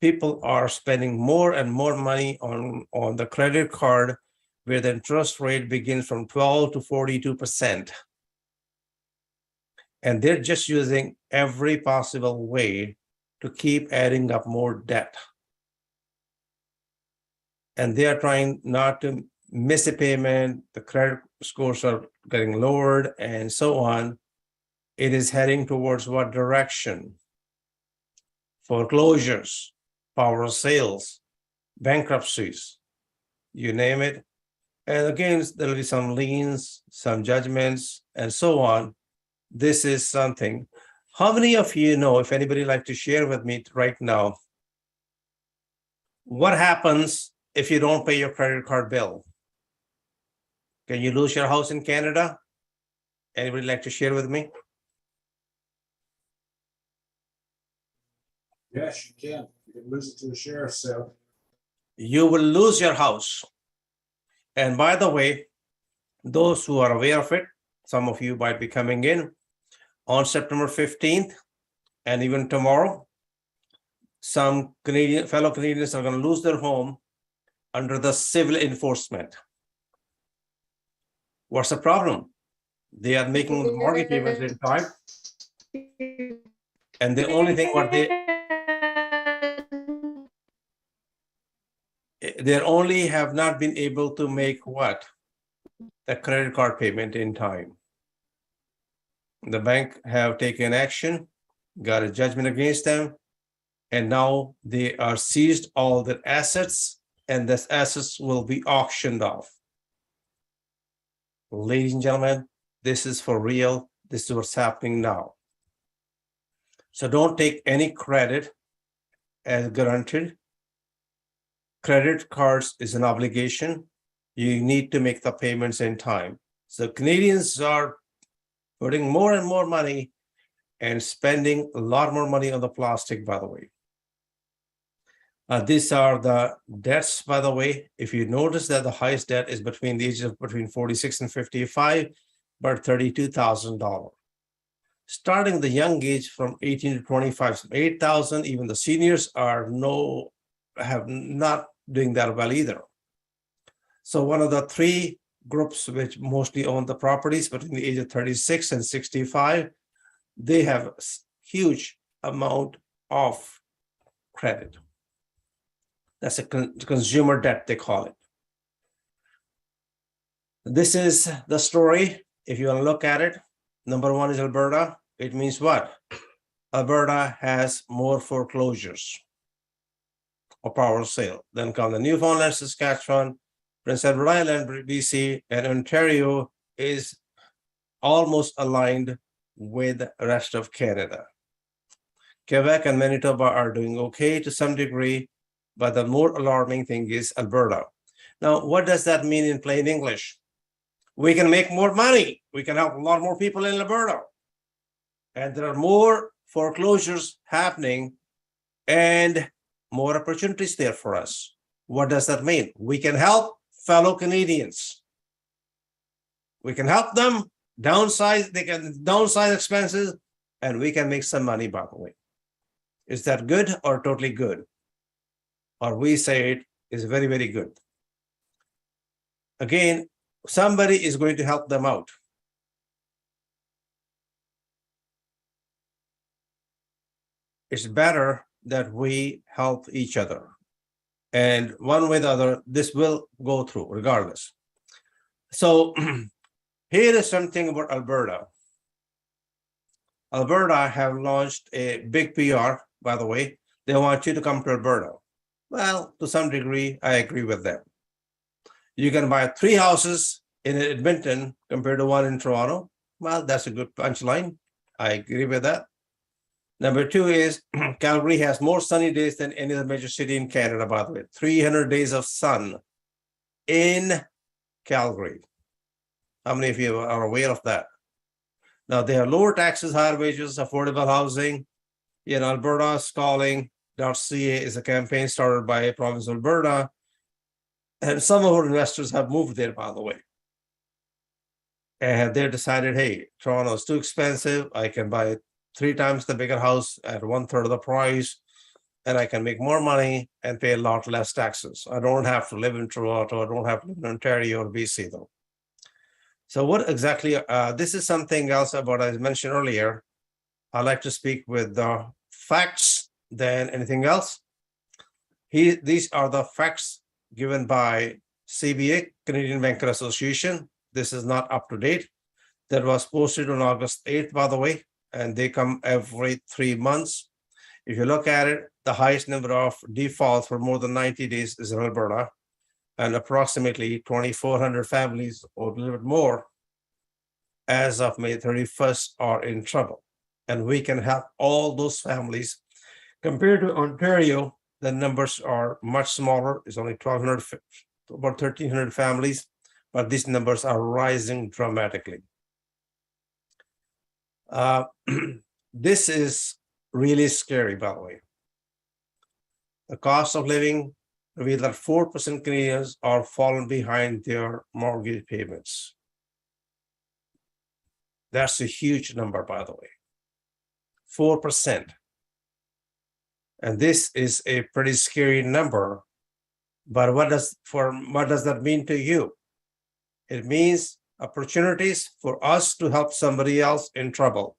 People are spending more and more money on the credit card where the interest rate begins from 12 to 42%. And they're just using every possible way to keep adding up more debt. And they are trying not to miss a payment. The credit scores are getting lowered and so on. It is heading towards what direction? Foreclosures, power sales, bankruptcies, you name it. And again, there'll be some liens, some judgments, and so on. This is something. How many of you know, if anybody like to share with me right now, what happens if you don't pay your credit card bill? Can you lose your house in Canada? Anybody like to share with me? Yes, you can. You can lose it to a sheriff's sale. You will lose your house. And by the way, those who are aware of it, some of you might be coming in on September 15th and even tomorrow. Some fellow Canadians are going to lose their home under the civil enforcement. What's the problem? They are making the mortgage payments in time. And the only thing they only have not been able to make what? The credit card payment in time. The bank have taken action, got a judgment against them, and now they are seized all their assets and this assets will be auctioned off. Ladies and gentlemen, this is for real. This is what's happening now. So don't take any credit as guaranteed. Credit cards is an obligation. You need to make the payments in time. So Canadians are putting more and more money and spending a lot more money on the plastic, by the way. These are the debts, by the way. If you notice that the highest debt is between the ages of between 46 and 55, but $32,000. Starting the young age from 18 to 25, so 8,000, even the seniors are not doing that well either. So one of the three groups which mostly own the properties between the age of 36 and 65, they have a huge amount of credit. That's a consumer debt, they call it. This is the story. If you want to look at it, number one is Alberta. It means what? Alberta has more foreclosures or power sale. Then come the Newfoundland, Saskatchewan, Prince Edward Island, BC, and Ontario is almost aligned with the rest of Canada. Quebec and Manitoba are doing okay to some degree, but the more alarming thing is Alberta. Now, what does that mean in plain English? We can make more money. We can help a lot more people in Alberta. And there are more foreclosures happening and more opportunities there for us. What does that mean? We can help fellow Canadians. We can help them downsize, they can downsize expenses, and we can make some money, by the way. Is that good or totally good? Or we say it is very, very good. Again, somebody is going to help them out. It's better that we help each other. And one way or the other, this will go through regardless. So here is something about Alberta. Alberta have launched a big PR, by the way. They want you to come to Alberta. Well, to some degree, I agree with them. You can buy 3 houses in Edmonton compared to 1 in Toronto. Well, that's a good punchline. I agree with that. Number 2 is Calgary has more sunny days than any other major city in Canada, by the way. 300 days of sun in Calgary. How many of you are aware of that? Now, they have lower taxes, higher wages, affordable housing. You know, Alberta is calling. .ca is a campaign started by province of Alberta. And some of our investors have moved there, by the way. And they decided, hey, Toronto is too expensive. I can buy 3 times the bigger house at 1/3 of the price, and I can make more money and pay a lot less taxes. I don't have to live in Toronto. I don't have to live in Ontario or BC, though. So what exactly, this is something else about, as I mentioned earlier, I like to speak with the facts than anything else. These are the facts given by CBA, Canadian Banker Association. This is not up to date. That was posted on August 8th, by the way, and they come every 3 months. If you look at it, the highest number of defaults for more than 90 days is in Alberta, and approximately 2,400 families or a little bit more as of May 31st are in trouble. And we can help all those families. Compared to Ontario, the numbers are much smaller. It's only 1,200, about 1,300 families, but these numbers are rising dramatically. This is really scary, by the way. The cost of living revealed that 4% Canadians are falling behind their mortgage payments. That's a huge number, by the way. 4%. And this is a pretty scary number. But what does that mean to you? It means opportunities for us to help somebody else in trouble.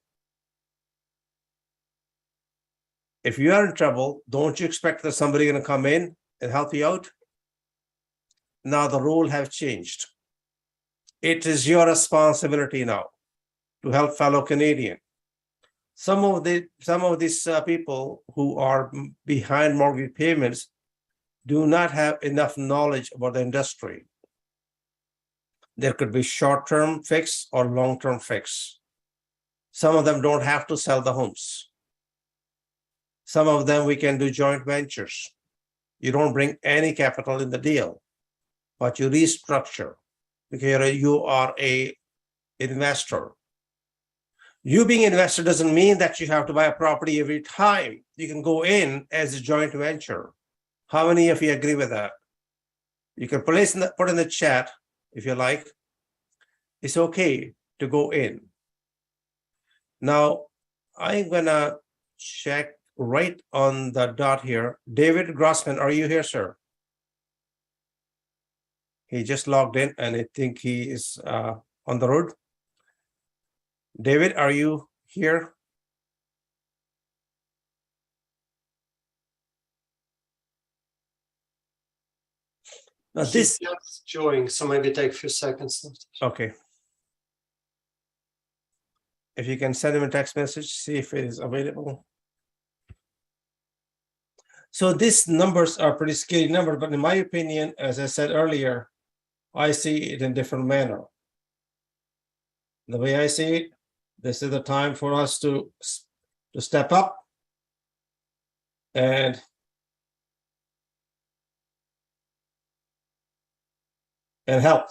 If you are in trouble, don't you expect that somebody going to come in and help you out? Now the rules have changed. It is your responsibility now to help fellow Canadian. Some of these people who are behind mortgage payments, do not have enough knowledge about the industry. There could be short-term fix or long-term fix. Some of them don't have to sell the homes. Some of them we can do joint ventures. You don't bring any capital in the deal, but you restructure because you are a investor. You being an investor doesn't mean that you have to buy a property every time. You can go in as a joint venture. How many of you agree with that? You can put in the chat if you like. It's okay to go in. Now, I'm gonna check right on the dot here. David Grossman, are you here, sir? He just logged in and I think he is on the road. David, are you here? Now this, just joined, so maybe take a few seconds. okay. If you can send him a text message, see if it is available. So these numbers are pretty scary numbers, but in my opinion, as I said earlier, I see it in a different manner. The way I see it, this is the time for us to step up and help.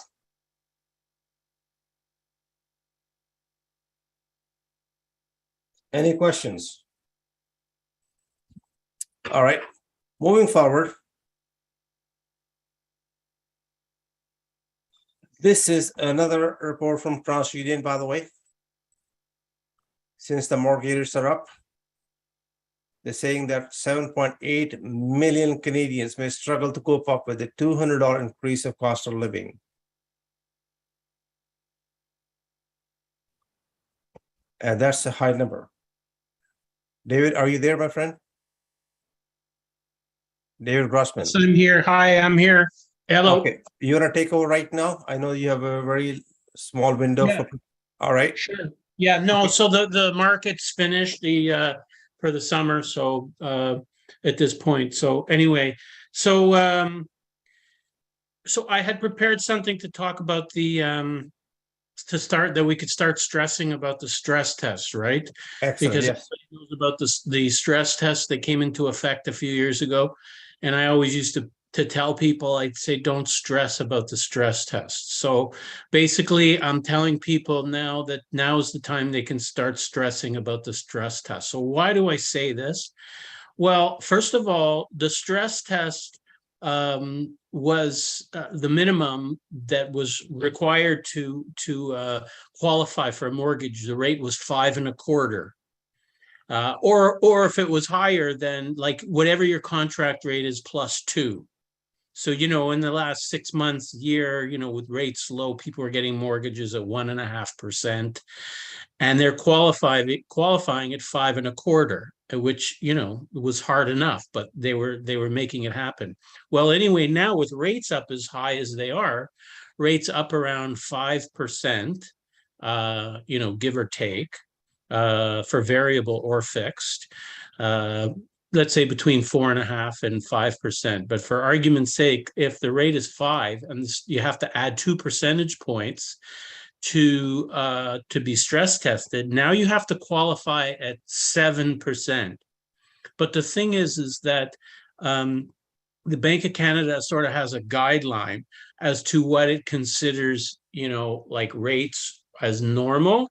Any questions? All right, moving forward. This is another report from TransUnion, by the way. Since the mortgages are up, they're saying that 7.8 million Canadians may struggle to cope up with the $200 increase of cost of living. And that's a high number. David, are you there, my friend? David Grossman. So I'm here. Hi, I'm here. Hello. Okay, you want to take over right now? I know you have a very small window. Yeah. All right. Sure. Yeah, no, so the market's finished for the summer, so at this point. So anyway, so I had prepared something to talk about that we could start stressing about the stress test, right? Excellent. Because Yes. everybody knows about the stress test that came into effect a few years ago. And I always used to tell people, I'd say, don't stress about the stress test. So basically, I'm telling people now that now is the time they can start stressing about the stress test. So why do I say this? Well, first of all, the stress test was the minimum that was required to qualify for a mortgage. The rate was 5.25. Or if it was higher, then like whatever your contract rate is +2. So, in the last 6 months, year, with rates low, people are getting mortgages at 1.5%, and they're qualifying at 5.25, which, was hard enough, but they were making it happen. Well, anyway, now with rates up as high as they are, rates up around 5%, give or take, for variable or fixed, let's say between 4.5% and 5%. But for argument's sake, if the rate is 5 and you have to add 2 percentage points to be stress tested, now you have to qualify at 7%. But the thing is that the Bank of Canada sort of has a guideline as to what it considers, like rates as normal.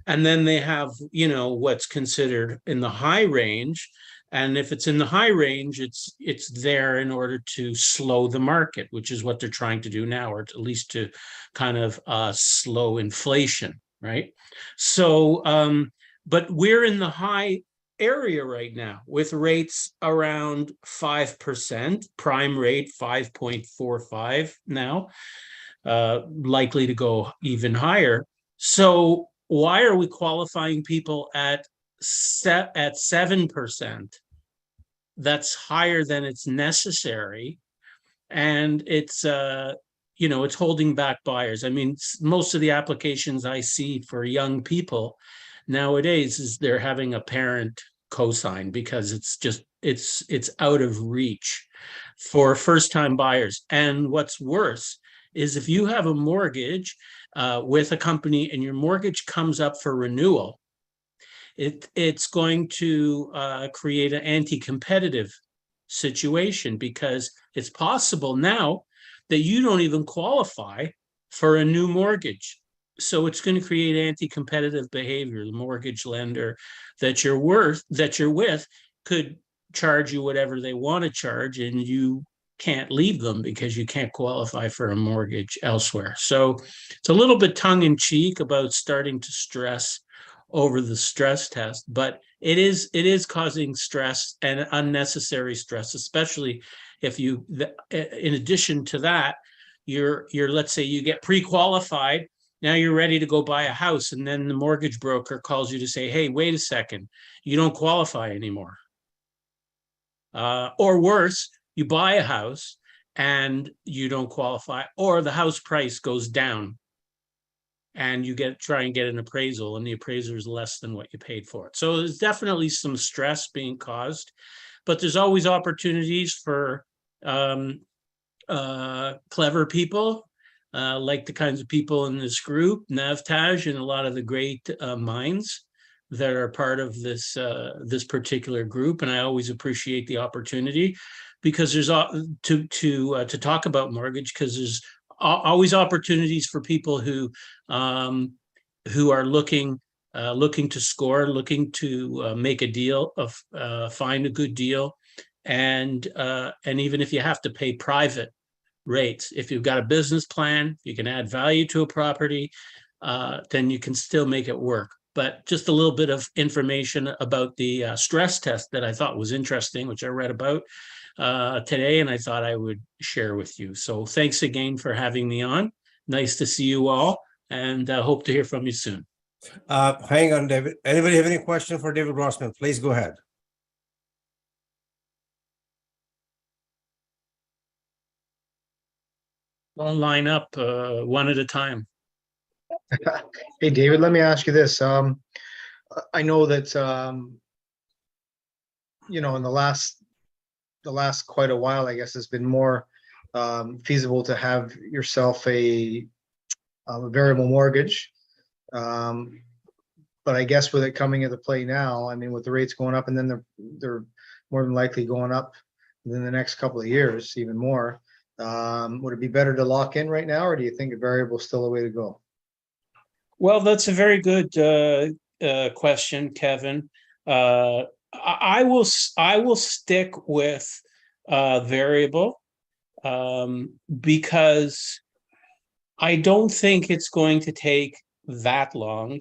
And then they have, what's considered in the high range. And if it's in the high range, it's there in order to slow the market, which is what they're trying to do now, or at least to kind of slow inflation, right? So, but we're in the high area right now with rates around 5%, prime rate 5.45 now, likely to go even higher. So why are we qualifying people at 7%? That's higher than it's necessary, and it's it's holding back buyers. I mean, most of the applications I see for young people nowadays is they're having a parent co-sign because it's out of reach for first-time buyers. And what's worse is if you have a mortgage with a company and your mortgage comes up for renewal, it's going to create an anti-competitive situation, because it's possible now that you don't even qualify for a new mortgage. So it's going to create anti-competitive behavior. The mortgage lender that you're with could charge you whatever they want to charge, and you can't leave them because you can't qualify for a mortgage elsewhere. So it's a little bit tongue in cheek about starting to stress over the stress test, but it is causing stress and unnecessary stress, especially if you, in addition to that, you're let's say you get pre-qualified. Now you're ready to go buy a house, and then the mortgage broker calls you to say, hey, wait a second, you don't qualify anymore. Or worse, you buy a house and you don't qualify, or the house price goes down and you try and get an appraisal, and the appraiser is less than what you paid for it. So there's definitely some stress being caused, but there's always opportunities for clever people, like the kinds of people in this group, Navtaj, and a lot of the great minds that are part of this this particular group. And I always appreciate the opportunity, because there's to talk about mortgage, because there's always opportunities for people who are looking to score, looking to make a deal, find a good deal, and even if you have to pay private rates, if you've got a business plan, you can add value to a property, then you can still make it work. But just a little bit of information about the stress test that I thought was interesting, which I read about today, and I thought I would share with you. So thanks again for having me on. Nice to see you all, and hope to hear from you soon. Hang on, David. Anybody have any question for David Grossman? Please go ahead. I'll line up one at a time. Hey, David, let me ask you this. I know that, in the last quite a while, I guess, it's been more feasible to have yourself a variable mortgage. But I guess with it coming into play now, I mean, with the rates going up, and then they're more than likely going up within the next couple of years, even more. Would it be better to lock in right now, or do you think a variable is still the way to go? Well, that's a very good question, Kevin. I will stick with variable because I don't think it's going to take that long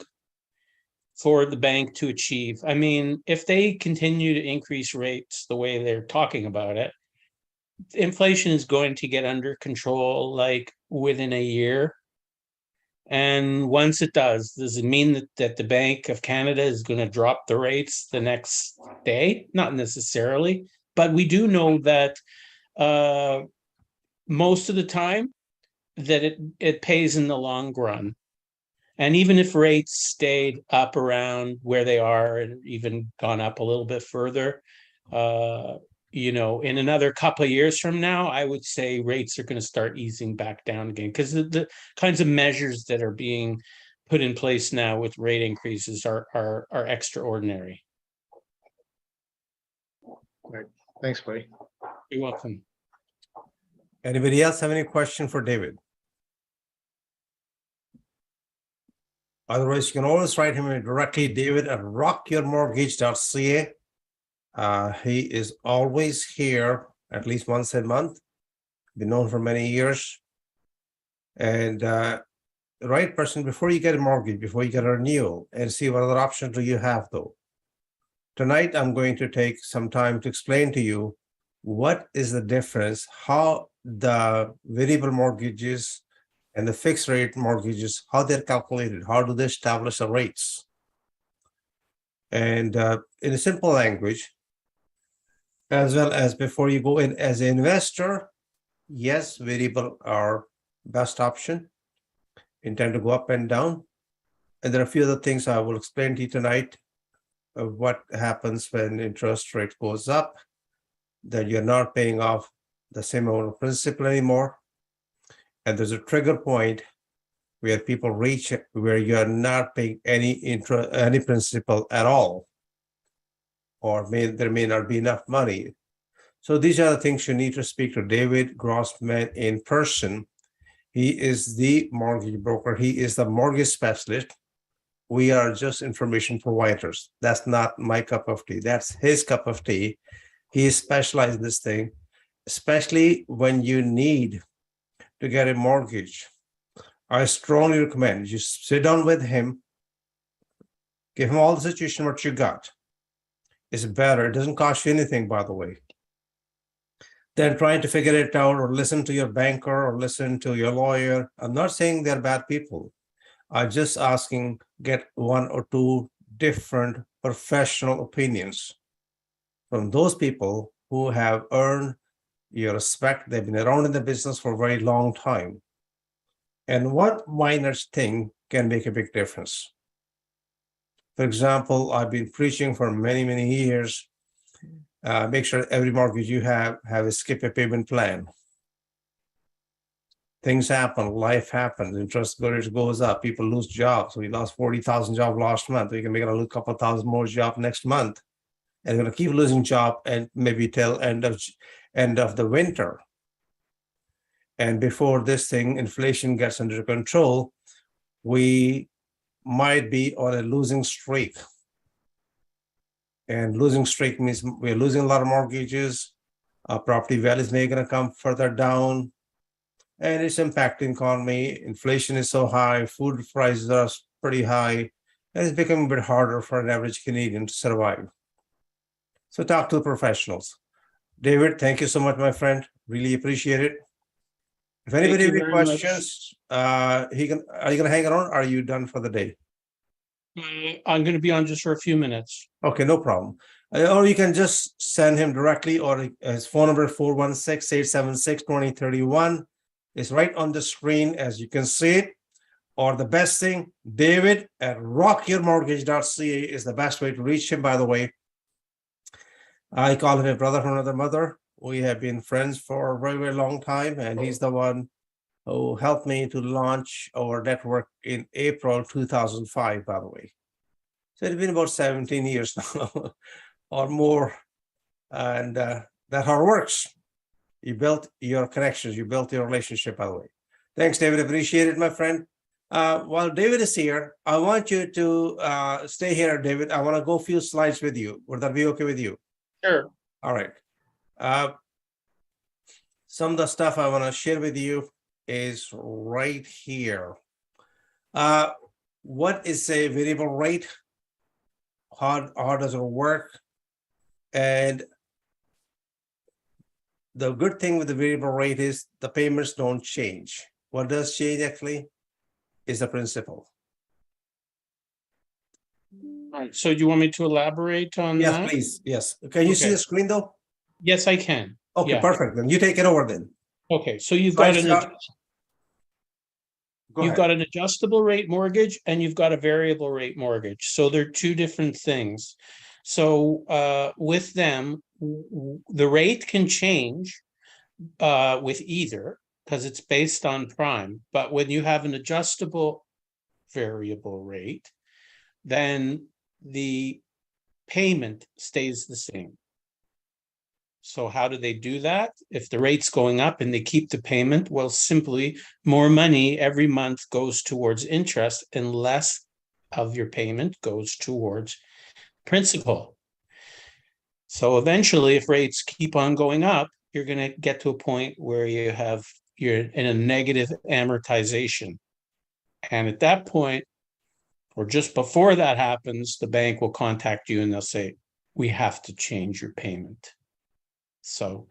for the bank to achieve. I mean, if they continue to increase rates the way they're talking about it, inflation is going to get under control like within a year. And once it does it mean that the Bank of Canada is going to drop the rates the next day? Not necessarily, but we do know that most of the time that it pays in the long run. And even if rates stayed up around where they are and even gone up a little bit further, in another couple of years from now, I would say rates are going to start easing back down again, because the kinds of measures that are being put in place now with rate increases are extraordinary. Great. Thanks, buddy. You're welcome. Anybody else have any question for David? Otherwise, you can always write him directly, David at rockyourmortgage.ca. He is always here at least once a month. Been known for many years. And the right person, before you get a mortgage, before you get a renewal, and see what other options do you have though. Tonight, I'm going to take some time to explain to you what is the difference, how the variable mortgages and the fixed rate mortgages, how they're calculated, how do they establish the rates? And in a simple language, as well as before you go in as an investor, yes, variable are best option, intend to go up and down. And there are a few other things I will explain to you tonight of what happens when interest rate goes up that you're not paying off the same amount of principal anymore. And there's a trigger point where people reach where you're not paying any principal at all, or there may not be enough money. So these are the things you need to speak to David Grossman in person. He is the mortgage broker. He is the mortgage specialist. We are just information providers. That's not my cup of tea. That's his cup of tea. He is specialized in this thing, especially when you need to get a mortgage. I strongly recommend you sit down with him, give him all the situation what you got. It's better. It doesn't cost you anything, by the way, than trying to figure it out or listen to your banker or listen to your lawyer. I'm not saying they're bad people. I'm just asking, get one or two different professional opinions from those people who have earned your respect. They've been around in the business for a very long time. And one minor thing can make a big difference. For example, I've been preaching for many, many years. Make sure every mortgage you have a skip a payment plan. Things happen, life happens, interest goes up, people lose jobs. We lost 40,000 jobs last month. We can make a couple thousand more jobs next month. And we're going to keep losing jobs and maybe till end of the winter. And before this thing, inflation gets under control, we might be on a losing streak. And losing streak means we're losing a lot of mortgages. Our property values may going to come further down. And it's impacting economy. Inflation is so high, food prices are pretty high, and it's becoming a bit harder for an average Canadian to survive. So talk to the professionals. David, thank you so much, my friend. Really appreciate it. If anybody has any questions, are you going to hang around? Or are you done for the day? I'm going to be on just for a few minutes. Okay, no problem. Or you can just send him directly, or his phone number 416-876-2031 is right on the screen as you can see it. Or the best thing, David at rockyourmortgage.ca is the best way to reach him, by the way. I call him a brother from another mother. We have been friends for a very, very long time, and he's the one who helped me to launch our network in April 2005, by the way. So it's been about 17 years now or more. And that's how it works. You built your connections, you built your relationship, by the way. Thanks, David. Appreciate it, my friend. While David is here, I want you to stay here, David. I want to go a few slides with you. Would that be okay with you? Sure. All right. Some of the stuff I want to share with you is right here. What is a variable rate? How does it work? And the good thing with the variable rate is the payments don't change. What does change actually is the principal. All right. So do you want me to elaborate on Yes, that? please. Yes. Can you see Okay. the screen though? Yes, I can. Okay, Yeah. perfect. Then you take it over then. Okay, so you've So I got start- Go you've ahead. got an adjustable rate mortgage and you've got a variable rate mortgage. So they're two different things. So with them, the rate can change with either because it's based on prime. But when you have an adjustable variable rate, then the payment stays the same. So how do they do that? If the rate's going up and they keep the payment, well, simply more money every month goes towards interest and less of your payment goes towards principal. So eventually, if rates keep on going up, you're going to get to a point where you're in a negative amortization. And at that point, or just before that happens, the bank will contact you and they'll say, we have to change your payment. So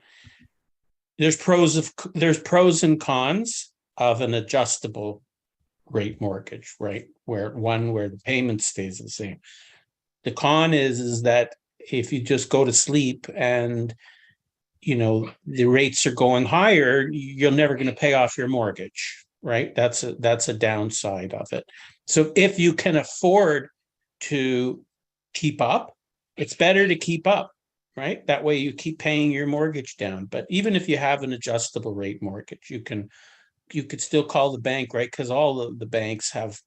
there's pros and cons of an adjustable rate mortgage, right? Where the payment stays the same. The con is that if you just go to sleep and the rates are going higher, you're never going to pay off your mortgage, right? That's a downside of it. So if you can afford to keep up, it's better to keep up. right? That way you keep paying your mortgage down. But even if you have an adjustable rate mortgage, you could still call the bank, right? Because all of the banks have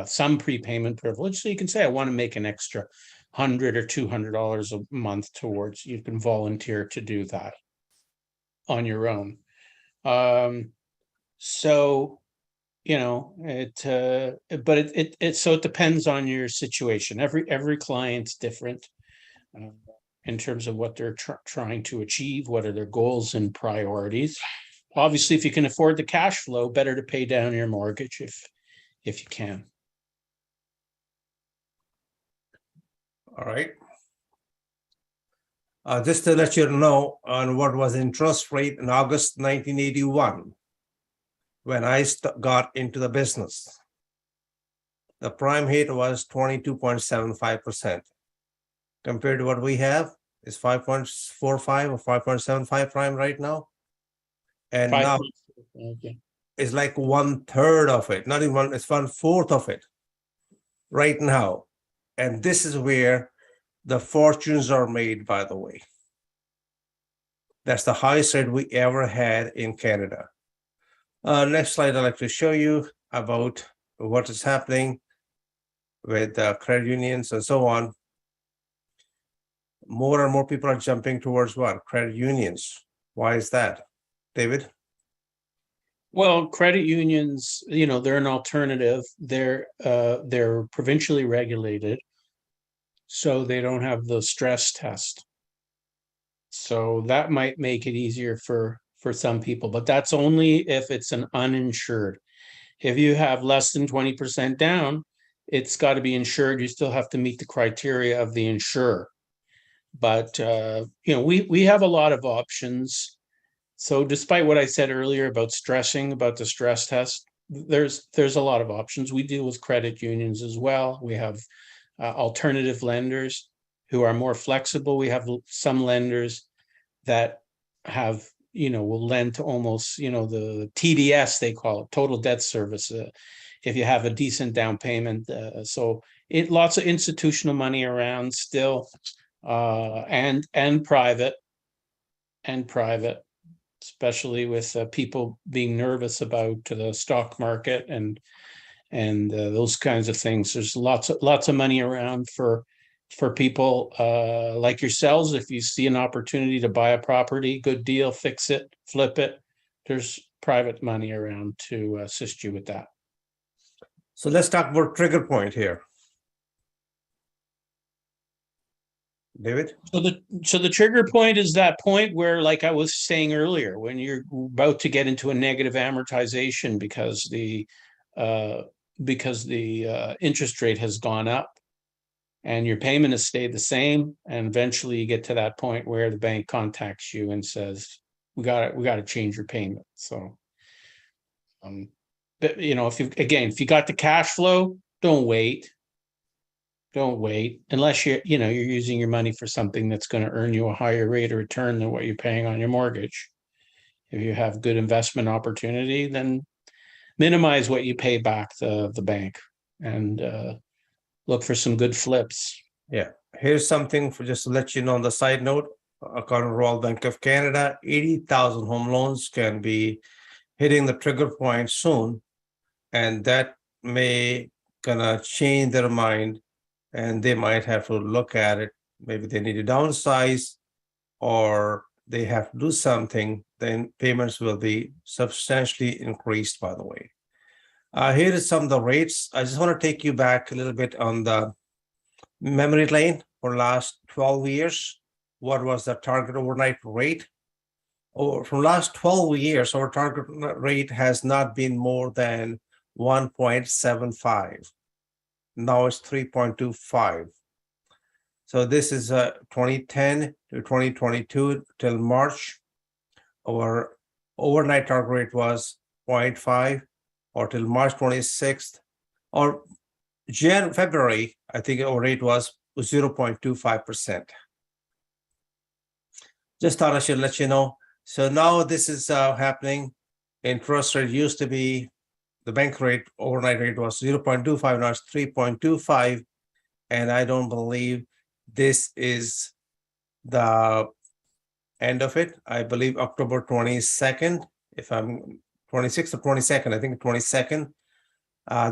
some prepayment privilege. So you can say, I want to make an extra $100 or $200 a month towards, you can volunteer to do that on your own. So, you know, but so it depends on your situation. Every client's different in terms of what they're trying to achieve, what are their goals and priorities. Obviously, if you can afford the cash flow, better to pay down your mortgage if you can. All right. Just to let you know on what was interest rate in August 1981, when I got into the business, the prime rate was 22.75%. Compared to what we have is 5.45 or 5.75 prime right now. And now it's like 1/3 of it, not even one, it's 1/4 of it right now. And this is where the fortunes are made, by the way. That's the highest rate we ever had in Canada. Next slide, I'd like to show you about what is happening with credit unions and so on. More and more people are jumping towards what? Credit unions. Why is that, David? Well, credit unions, you know, they're an alternative. They're provincially regulated, so they don't have the stress test. So that might make it easier for some people, but that's only if it's an uninsured. If you have less than 20% down, it's got to be insured. You still have to meet the criteria of the insurer. But you know, we have a lot of options. So despite what I said earlier about stressing about the stress test, there's a lot of options. We deal with credit unions as well. We have alternative lenders who are more flexible. We have some lenders that have, you know, will lend to almost, you know, the TDS, they call it, total debt service, if you have a decent down payment. So lots of institutional money around still, and private, especially with people being nervous about the stock market and those kinds of things. There's lots of money around for people like yourselves. If you see an opportunity to buy a property, good deal, fix it, flip it, there's private money around to assist you with that. So let's talk about trigger point here. David? So the trigger point is that point where, like I was saying earlier, when you're about to get into a negative amortization because the interest rate has gone up and your payment has stayed the same, and eventually you get to that point where the bank contacts you and says, we got to change your payment. So but you know, if you got the cash flow, don't wait unless you're using your money for something that's going to earn you a higher rate of return than what you're paying on your mortgage. If you have good investment opportunity, then minimize what you pay back the bank and look for some good flips. Yeah, here's something for just to let you know on the side note. According to Royal Bank of Canada, 80,000 home loans can be hitting the trigger point soon, and that may gonna change their mind, and they might have to look at it. Maybe they need to downsize or they have to do something, then payments will be substantially increased, by the way. Here is some of the rates. I just want to take you back a little bit on the memory lane for last 12 years. What was the target overnight rate? From last 12 years, our target rate has not been more than 1.75. Now it's 3.25. So this is 2010 to 2022 till March. Our overnight target rate was 0.5, or till March 26th, or February, I think our rate was 0.25%. Just thought I should let you know. So now this is happening. Interest rate used to be, the bank rate, overnight rate was 0.25, now it's 3.25. And I don't believe this is the end of it, I believe October 22nd, if I'm 26th or 22nd, I think 22nd,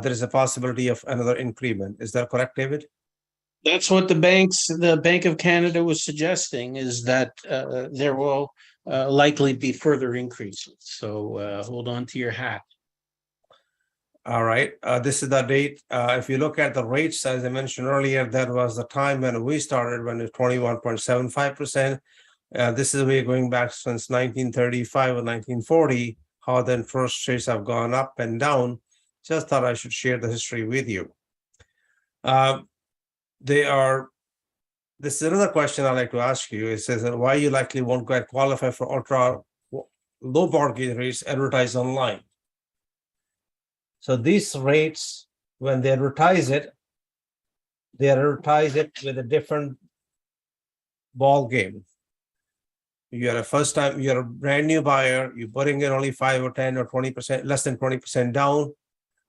there is a possibility of another increment. Is that correct, David? That's what the Bank of Canada was suggesting, is that there will likely be further increases. So hold on to your hat. All right, this is the date. If you look at the rates, as I mentioned earlier, that was the time when we started, when it was 21.75%. This is way going back since 1935 or 1940, how the interest rates have gone up and down. Just thought I should share the history with you. This is another question I'd like to ask you. It says why you likely won't quite qualify for ultra low mortgage rates advertised online. So these rates, when they advertise it with a different ball game. You're a brand new buyer, you're putting in only 5 or 10 or 20%, less than 20% down.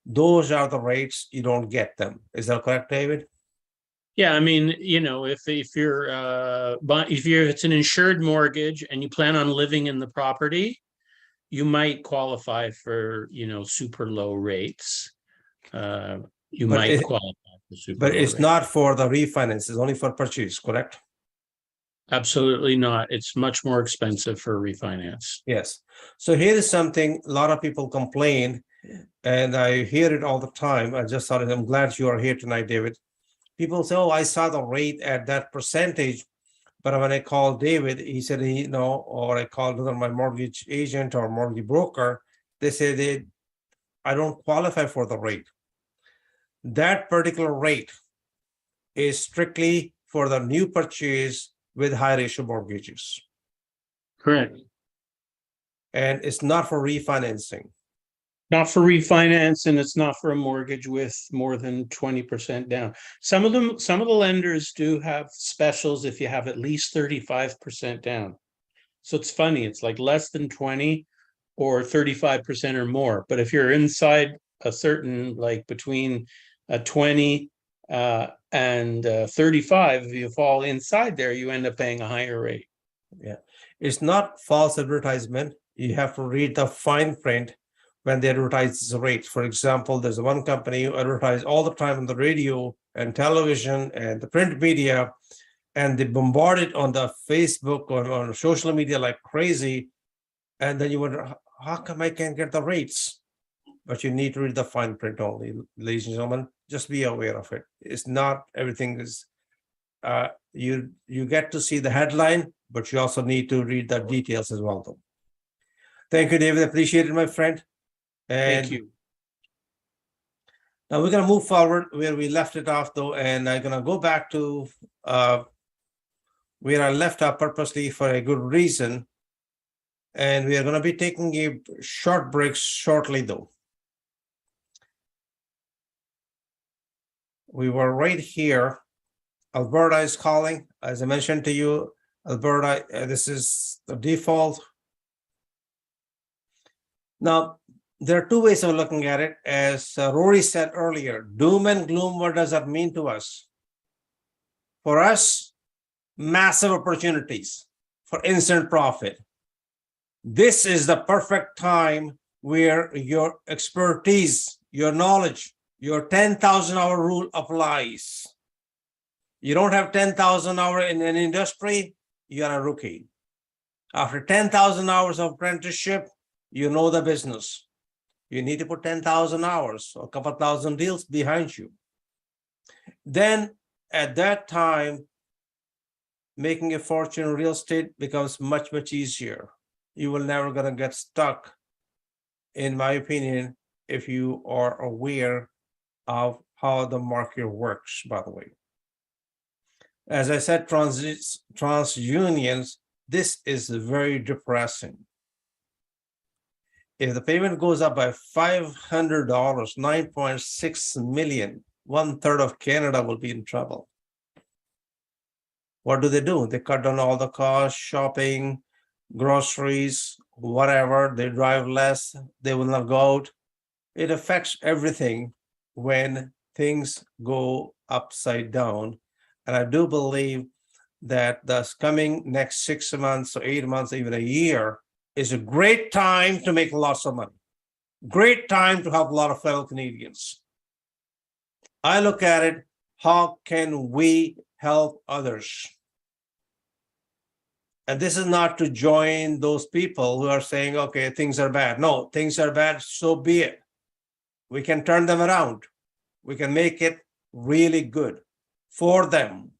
Those are the rates, you don't get them. Is that correct, David? Yeah, I mean, if it's an insured mortgage and you plan on living in the property, you might qualify for, super low rates. Qualify for super But low it's rates. not for the refinance, it's only for purchase, correct? Absolutely not. It's much more expensive for refinance. Yes. So here is something a lot of people complain, and I hear it all the time. I just thought, I'm glad you are here tonight, David. People say, oh, I saw the rate at that percentage, but when I called David, he said, or I called either my mortgage agent or mortgage broker, they say I don't qualify for the rate. That particular rate is strictly for the new purchase with high ratio mortgages. Correct. And it's not for refinancing. Not for refinance, and it's not for a mortgage with more than 20% down. Some of the lenders do have specials if you have at least 35% down. So it's funny, it's like less than 20 or 35% or more. But if you're inside a certain, like between 20 and 35, if you fall inside there, you end up paying a higher rate. Yeah, it's not false advertisement. You have to read the fine print when they advertise the rates. For example, there's one company who advertise all the time on the radio and television and the print media, and they bombard it on the Facebook or on social media like crazy. And then you wonder, how come I can't get the rates? But you need to read the fine print only, ladies and gentlemen. Just be aware of it. It's not everything is, you get to see the headline, but you also need to read the details as well, though. Thank you, David. Appreciate it, my friend. And Thank you. now we're going to move forward where we left it off, though, and I'm going to go back to where I left off purposely for a good reason. And we are going to be taking a short break shortly, though. We were right here. Alberta is calling. As I mentioned to you, Alberta, this is the default. Now, there are two ways of looking at it. As Rory said earlier, doom and gloom, what does that mean to us? For us, massive opportunities for instant profit. This is the perfect time where your expertise, your knowledge, your 10,000-hour rule applies. You don't have 10,000 hours in an industry, you are a rookie. After 10,000 hours of apprenticeship, you know the business. You need to put 10,000 hours or a couple thousand deals behind you. Then at that time, making a fortune in real estate becomes much, much easier. You will never gonna get stuck, in my opinion, if you are aware of how the market works, by the way. As I said, TransUnions, this is very depressing. If the payment goes up by $500, 9.6 million, 1/3 of Canada will be in trouble. What do? They cut down all the costs, shopping, groceries, whatever. They drive less, they will not go out. It affects everything when things go upside down. And I do believe that this coming next 6 months or 8 months, even a year, is a great time to make lots of money. Great time to help a lot of fellow Canadians. I look at it, how can we help others? And this is not to join those people who are saying, okay, things are bad. No, things are bad, so be it. We can turn them around. We can make it really good for them.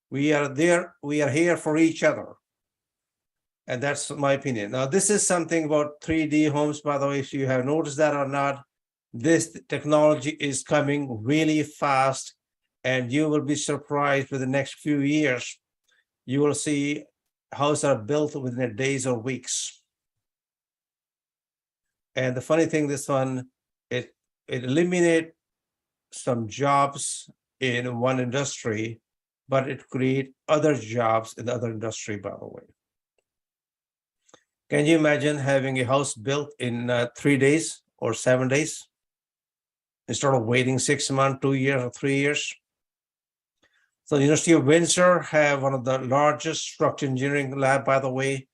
We are there, we are here for each other. And that's my opinion. Now, this is something about 3D homes, by the way, if you have noticed that or not. This technology is coming really fast, and you will be surprised with the next few years. You will see houses are built within days or weeks. And the funny thing, this one, it eliminates some jobs in one industry, but it creates other jobs in the other industry, by the way. Can you imagine having a house built in 3 days or 7 days? Instead of waiting 6 months, 2 years, or 3 years. So the University of Windsor have one of the largest structural engineering lab, by the way,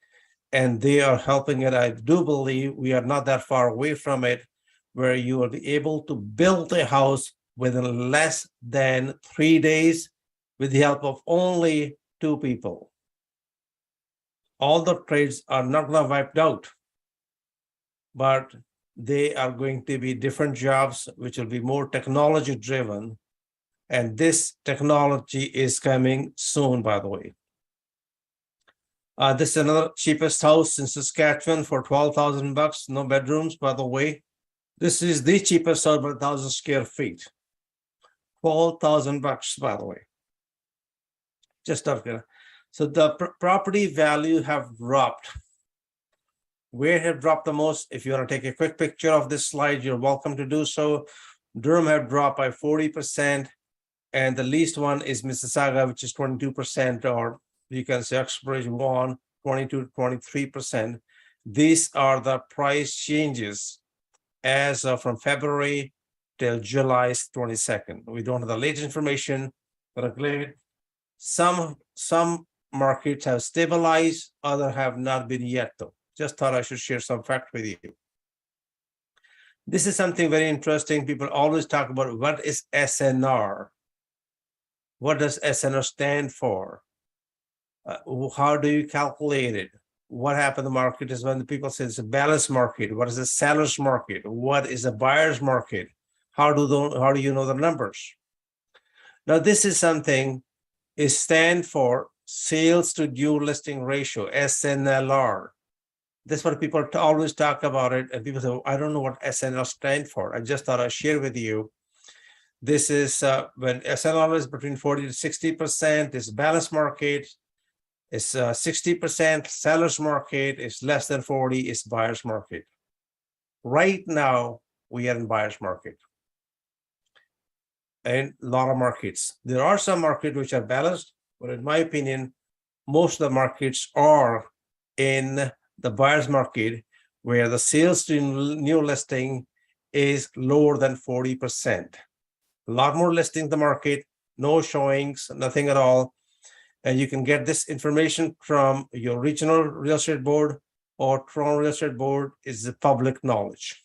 and they are helping it. I do believe we are not that far away from it, where you will be able to build a house within less than 3 days with the help of only 2 people. All the trades are not going to wiped out, but they are going to be different jobs, which will be more technology driven. And this technology is coming soon, by the way. This is another cheapest house in Saskatchewan for $12,000, no bedrooms, by the way. This is the cheapest house, about 1,000 square feet. $12,000, by the way. Just up here. So the property value have dropped. Where have dropped the most? If you want to take a quick picture of this slide, you're welcome to do so. Durham have dropped by 40%, and the least one is Mississauga, which is 22%, or you can say Uxbridge Vaughan, 22 to 23%. These are the price changes as of from February till July 22nd. We don't have the latest information, but I'm glad some markets have stabilized, others have not been yet, though. Just thought I should share some fact with you. This is something very interesting. People always talk about what is SNR. What does SNR stand for? How do you calculate it? What happened in the market is when the people say it's a balanced market. What is a seller's market? What is a buyer's market? How do you know the numbers? Now, this is something, it stands for sales to due listing ratio, SNLR. That's what people always talk about it. And people say, I don't know what SNL stands for. I just thought I'd share with you. This is when SNL is between 40 to 60%, is balanced market. It's 60% seller's market. It's less than 40 is buyer's market. Right now, we are in buyer's market. And a lot of markets. There are some markets which are balanced, but in my opinion, most of the markets are in the buyer's market, where the sales to new listing is lower than 40%. A lot more listings in the market, no showings, nothing at all. And you can get this information from your regional real estate board or Toronto Real Estate Board. Is the public knowledge.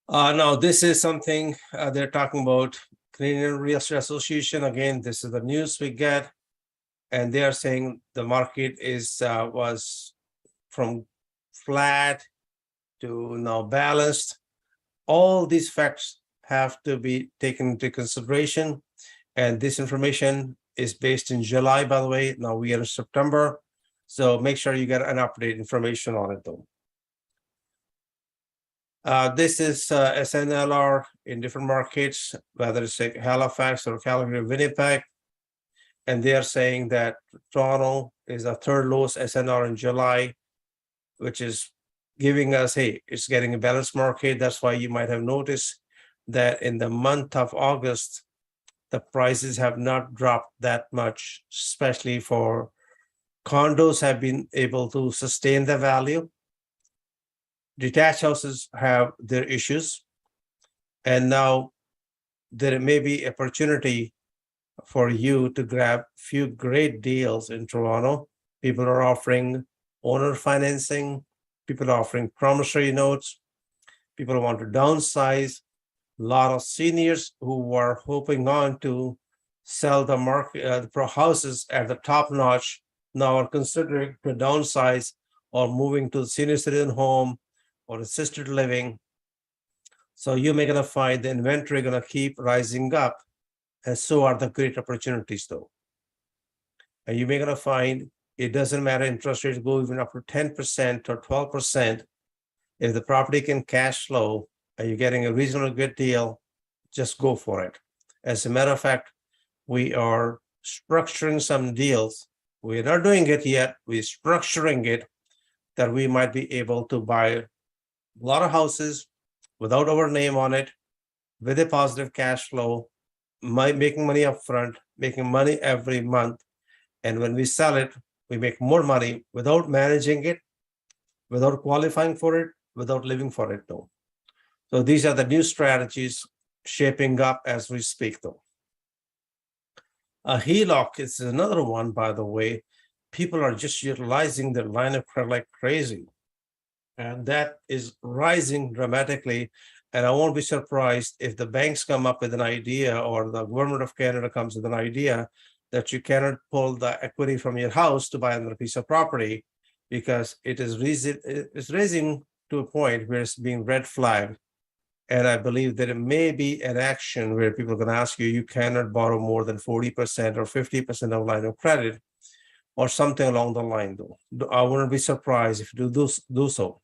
Now, this is something they're talking about Canadian Real Estate Association. Again, this is the news we get. And they are saying the market was from flat to now balanced. All these facts have to be taken into consideration. And this information is based in July, by the way. Now we are in September. So make sure you get an update information on it, though. This is SNLR in different markets, whether it's like Halifax or Calgary or Winnipeg. And they are saying that Toronto is the third lowest SNR in July, which is giving us, hey, it's getting a balanced market. That's why you might have noticed that in the month of August, the prices have not dropped that much, especially for condos have been able to sustain the value. Detached houses have their issues. And now there may be opportunity for you to grab few great deals in Toronto. People are offering owner financing. People are offering promissory notes. People want to downsize. A lot of seniors who were hoping on to sell the market, the houses at the top notch, now are considering to downsize or moving to senior citizen home or assisted living. So you may gonna find the inventory gonna keep rising up, and so are the great opportunities though. And you may gonna find it doesn't matter, interest rates go even up to 10% or 12%. If the property can cash flow and you're getting a reasonably good deal, just go for it. As a matter of fact, we are structuring some deals. We're not doing it yet. We're structuring it that we might be able to buy a lot of houses without our name on it, with a positive cash flow, making money upfront, making money every month. And when we sell it, we make more money without managing it, without qualifying for it, without living for it though. So these are the new strategies shaping up as we speak though. A HELOC is another one, by the way. People are just utilizing their line of credit like crazy. And that is rising dramatically. And I won't be surprised if the banks come up with an idea or the government of Canada comes with an idea that you cannot pull the equity from your house to buy another piece of property, because it's raising to a point where it's being red flagged. And I believe that it may be an action where people are going to ask you, you cannot borrow more than 40% or 50% of line of credit or something along the line though. I wouldn't be surprised if you do so.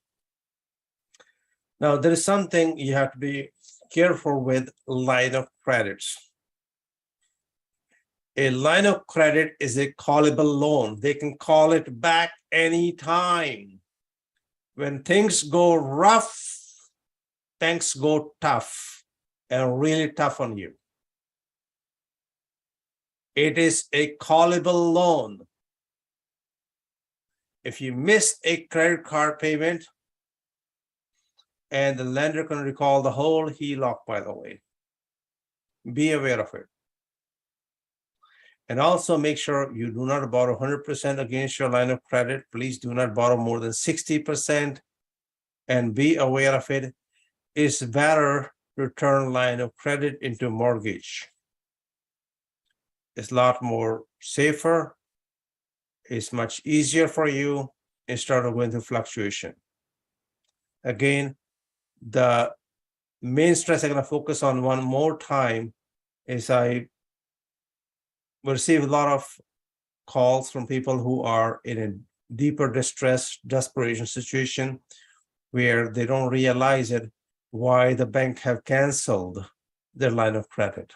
Now, there is something you have to be careful with line of credits. A line of credit is a callable loan. They can call it back anytime. When things go rough, things go tough and really tough on you. It is a callable loan. If you miss a credit card payment, and the lender can recall the whole HELOC, by the way, be aware of it. And also make sure you do not borrow 100% against your line of credit. Please do not borrow more than 60%, and be aware of it. It's better to turn line of credit into mortgage. It's a lot more safer. It's much easier for you instead of going through fluctuation. Again, the main stress I'm going to focus on one more time is I receive a lot of calls from people who are in a deeper distress, desperation situation where they don't realize it, why the bank have canceled their line of credit.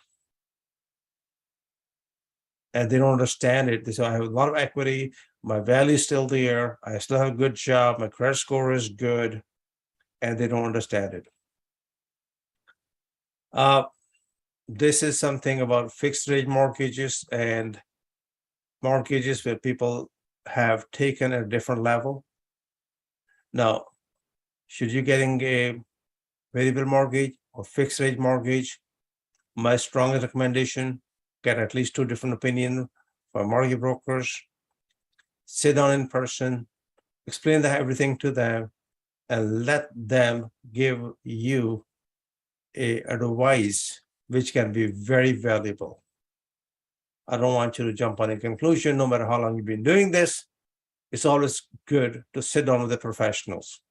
And they don't understand it. They say, I have a lot of equity, my value is still there, I still have a good job, my credit score is good, and they don't understand it. This is something about fixed rate mortgages and mortgages where people have taken a different level. Now, should you getting a variable mortgage or fixed rate mortgage, my strongest recommendation, get at least 2 different opinions from mortgage brokers, sit down in person, explain everything to them, and let them give you a advice which can be very valuable. I don't want you to jump on a conclusion, no matter how long you've been doing this. It's always good to sit down with the professionals.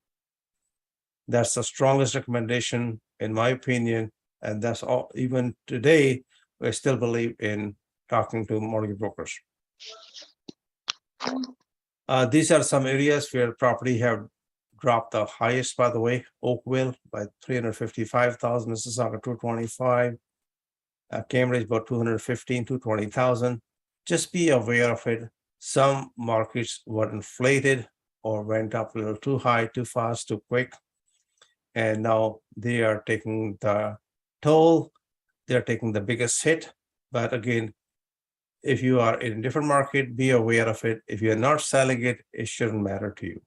That's the strongest recommendation, in my opinion. And that's all. Even today, I still believe in talking to mortgage brokers. These are some areas where property have dropped the highest, by the way. Oakville by 355,000, Mississauga 225, Cambridge about 215, 220,000. Just be aware of it. Some markets were inflated or went up a little too high, too fast, too quick. And now they are taking the toll. They're taking the biggest hit. But again, if you are in a different market, be aware of it. If you're not selling it, it shouldn't matter to you.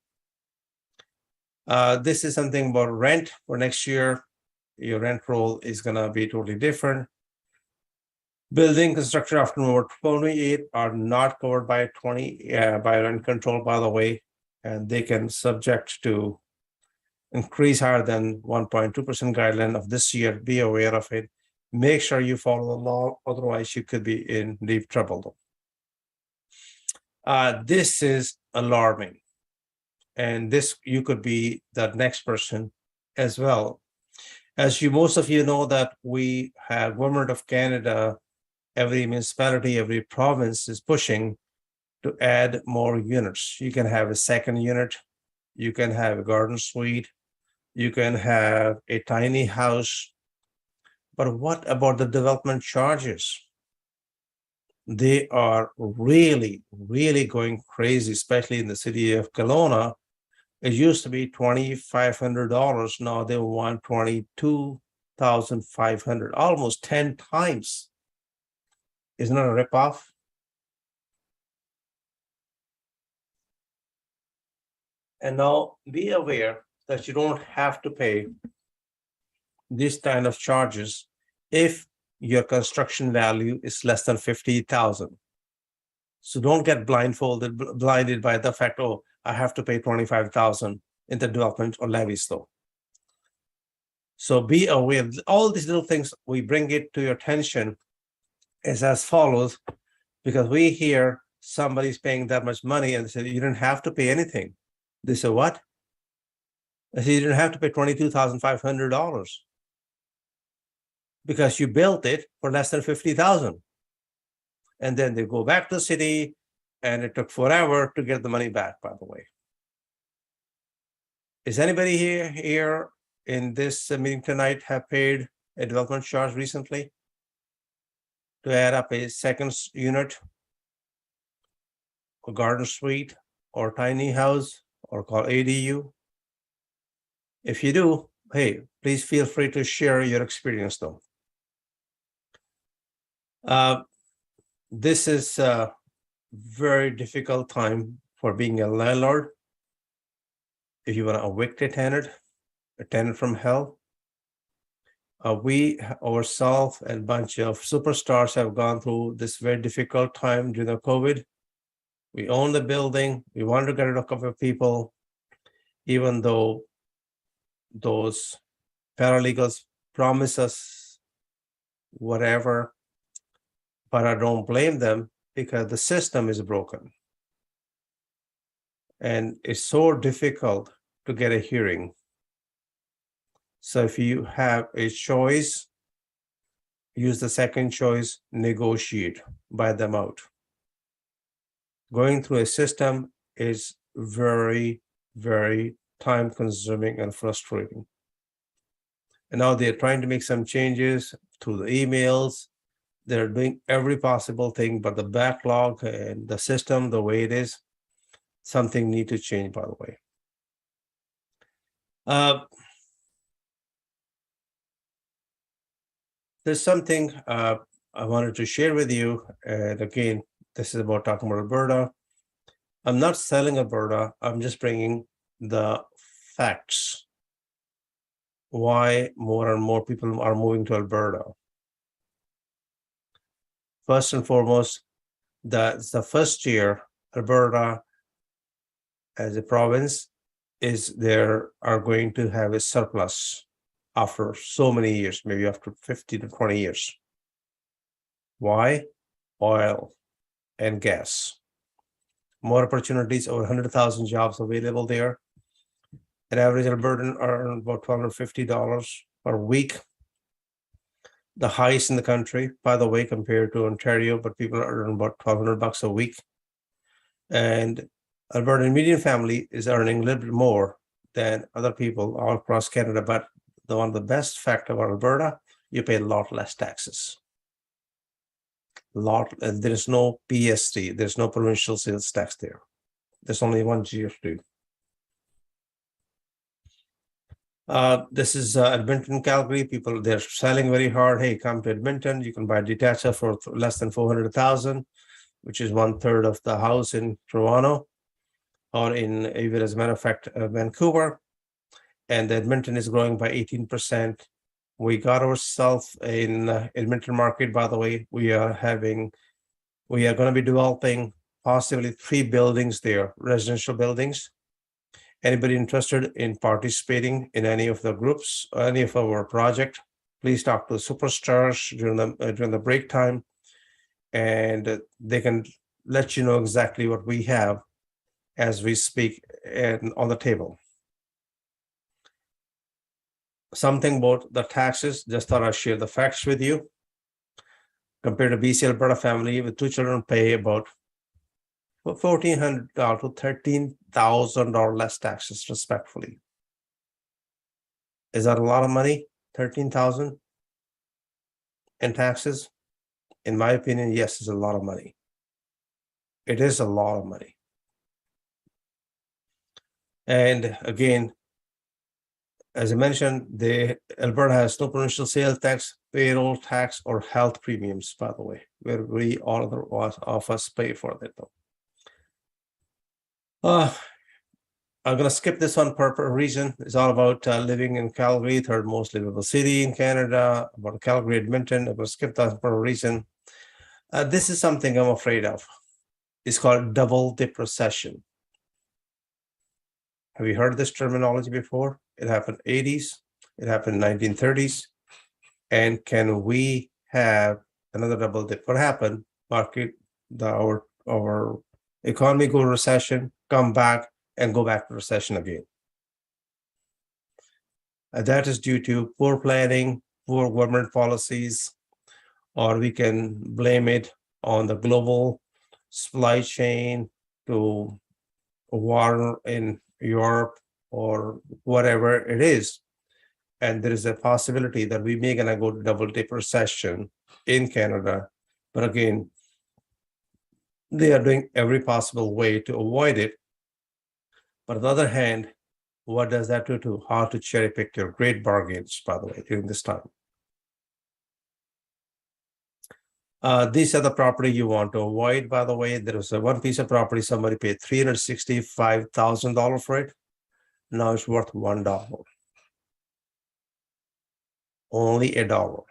This is something about rent for next year. Your rent roll is going to be totally different. Building construction after November 28 are not covered by by rent control, by the way, and they can subject to increase higher than 1.2% guideline of this year. Be aware of it. Make sure you follow the law, otherwise you could be in deep trouble. This is alarming, and this you could be the next person as well. As most of you know, that we have Government of Canada, every municipality, every province is pushing to add more units. You can have a second unit, you can have a garden suite, you can have a tiny house. But what about the development charges? They are really, really going crazy, especially in the city of Kelowna. It used to be $2,500. Now they want $22,500, almost 10 times. Isn't that a ripoff? And now be aware that you don't have to pay this kind of charges if your construction value is less than 50,000. So don't get blinded by the fact, oh, I have to pay 25,000 in the development or levies though. So be aware, all these little things, we bring it to your attention is as follows, because we hear somebody's paying that much money and they say, you didn't have to pay anything. They say, what? I say, you didn't have to pay $22,500 because you built it for less than 50,000. And then they go back to the city and it took forever to get the money back, by the way. Is anybody here in this meeting tonight have paid a development charge recently to add up a second unit, a garden suite, or tiny house, or called ADU? If you do, hey, please feel free to share your experience though. This is a very difficult time for being a landlord. If you want to evict a tenant from hell, we ourselves and a bunch of superstars have gone through this very difficult time during the COVID. We own the building. We wanted to get rid of a couple of people, even though those paralegals promise us whatever, but I don't blame them because the system is broken. And it's so difficult to get a hearing. So if you have a choice, use the second choice, negotiate, buy them out. Going through a system is very, very time consuming and frustrating. And now they're trying to make some changes through the emails. They're doing every possible thing, but the backlog and the system, the way it is, something need to change, by the way. There's something I wanted to share with you. And again, this is about talking about Alberta. I'm not selling Alberta. I'm just bringing the facts. Why more and more people are moving to Alberta. First and foremost, that's the first year Alberta as a province are going to have a surplus after so many years, maybe after 50 to 20 years. Why? Oil and gas. More opportunities, over 100,000 jobs available there. An average Albertan earn about $1,250 per week. The highest in the country, by the way, compared to Ontario, but people earn about $1,200 a week. And Albertan median family is earning a little bit more than other people all across Canada. But one of the best fact about Alberta, you pay a lot less taxes. There is no PST, there's no provincial sales tax there. There's only one GST. This is Edmonton, Calgary. People, they're selling very hard. Hey, come to Edmonton. You can buy a detached for less than $400,000, which is 1/3 of the house in Toronto, or even as a matter of fact, Vancouver. And Edmonton is growing by 18%, we got ourselves in Edmonton market, by the way. We are going to be developing possibly 3 buildings there, residential buildings. Anybody interested in participating in any of the groups, any of our project, please talk to superstars during the break time, and they can let you know exactly what we have as we speak and on the table. Something about the taxes, just thought I'd share the facts with you. Compared to BC Alberta family with 2 children pay about $1,400 to $13,000 less taxes, respectfully. Is that a lot of money? $13,000 in taxes? In my opinion, yes, it's a lot of money. It is a lot of money. And again, as I mentioned, Alberta has no provincial sales tax, payroll tax, or health premiums, by the way, where we all of us pay for that though. I'm going to skip this one per reason. It's all about living in Calgary, third most livable city in Canada, about Calgary, Edmonton. I'm going to skip that for a reason. This is something I'm afraid of. It's called double dip recession. Have you heard this terminology before? It happened 80s, it happened 1930s. And can we have another double dip? What happened? Our economy go recession, come back, and go back to recession again. That is due to poor planning, poor government policies, or we can blame it on the global supply chain to war in Europe or whatever it is. And there is a possibility that we may gonna go to double dip recession in Canada. But again, they are doing every possible way to avoid it. But on the other hand, what does that do to how to cherry pick your great bargains, by the way, during this time? These are the property you want to avoid, by the way. There was one piece of property, somebody paid $365,000 for it. Now it's worth $1. Only $1.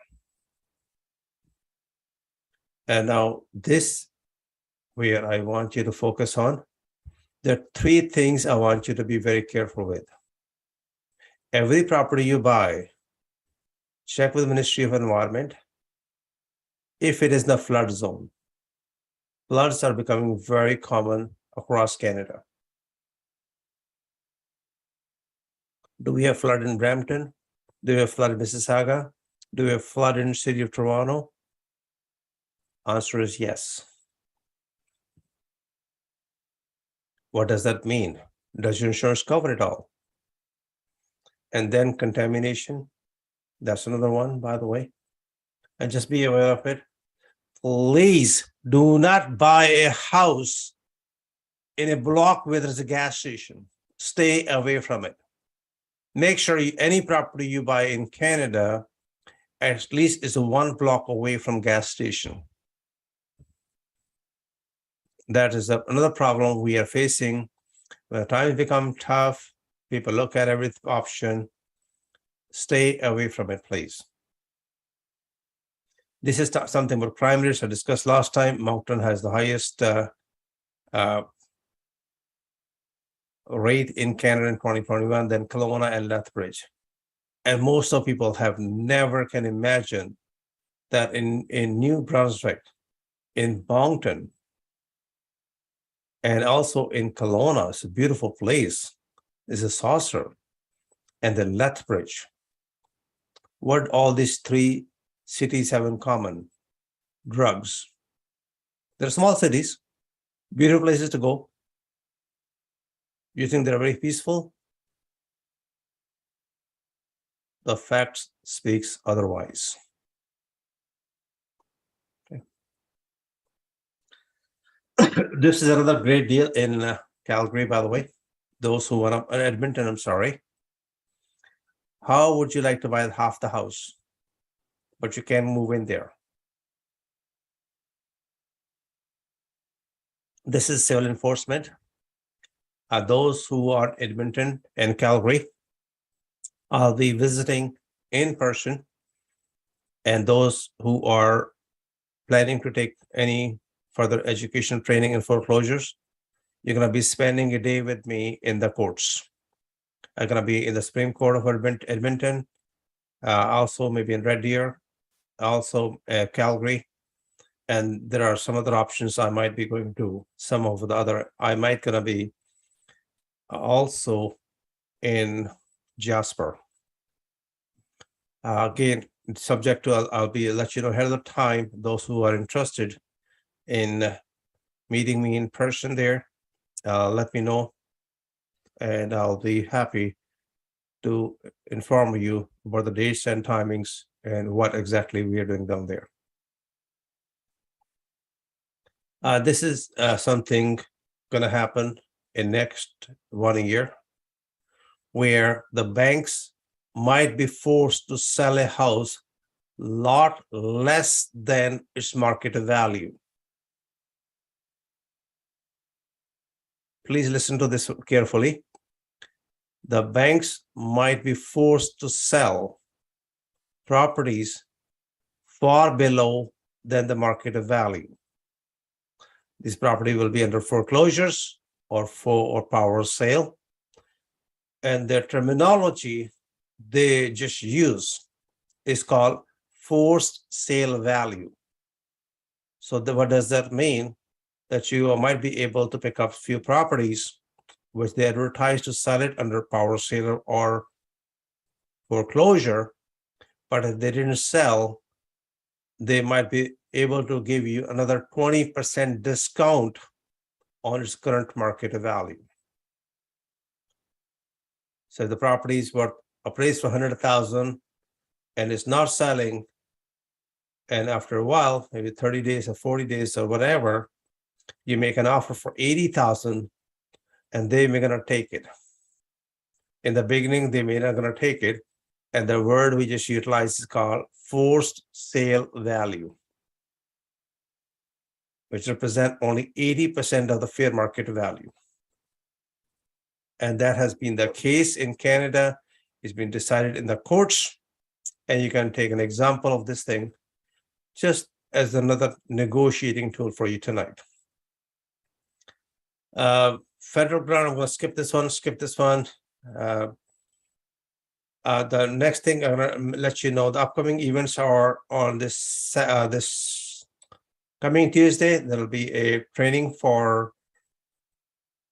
And now this, where I want you to focus on, there are 3 things I want you to be very careful with. Every property you buy, check with the Ministry of Environment if it is the flood zone. Floods are becoming very common across Canada. Do we have flood in Brampton? Do we have flood in Mississauga? Do we have flood in the city of Toronto? Answer is yes. What does that mean? Does your insurance cover it all? And then contamination, that's another one, by the way. And just be aware of it. Please do not buy a house in a block where there's a gas station. Stay away from it. Make sure any property you buy in Canada at least is 1 block away from gas station. That is another problem we are facing. When times become tough, people look at every option. Stay away from it, please. This is something about crime rates I discussed last time. Moncton has the highest rate in Canada in 2021 than Kelowna and Lethbridge. And most of people have never can imagine that in New Brunswick, in Moncton, and also in Kelowna, it's a beautiful place, is a saucer, and then Lethbridge. What all these 3 cities have in common? Drugs. They're small cities, beautiful places to go. You think they're very peaceful? The facts speaks otherwise. Okay. This is another great deal in Calgary, by the way. Those who want to, Edmonton, I'm sorry. How would you like to buy half the house, but you can't move in there? This is civil enforcement. Those who are in Edmonton and Calgary, I'll be visiting in person And those who are planning to take any further education training in foreclosures, you're going to be spending a day with me in the courts. I'm going to be in the Supreme Court of Edmonton, also maybe in Red Deer, also Calgary. And there are some other options I might be going to. Some of the other, I might going to be also in Jasper. Again, subject to, I'll be let you know ahead of the time, those who are interested in meeting me in person there, let me know, and I'll be happy to inform you about the dates and timings and what exactly we are doing down there. This is something going to happen in next 1 year, where the banks might be forced to sell a house lot less than its market value. Please listen to this carefully. The banks might be forced to sell properties far below than the market value. This property will be under foreclosures or power sale. And the terminology they just use is called forced sale value. So what does that mean? That you might be able to pick up few properties which they advertise to sell it under power sale or foreclosure, but if they didn't sell, they might be able to give you another 20% discount on its current market value. So the properties were appraised for 100,000 and it's not selling, and after a while, maybe 30 days or 40 days or whatever, you make an offer for 80,000 and they may gonna take it. In the beginning, they may not gonna take it. And the word we just utilized is called forced sale value, which represent only 80% of the fair market value. And that has been the case in Canada. It's been decided in the courts. And you can take an example of this thing just as another negotiating tool for you tonight. Federal grant, I'm going to skip this one. The next thing I'm going to let you know, the upcoming events are on this coming Tuesday. There'll be a training for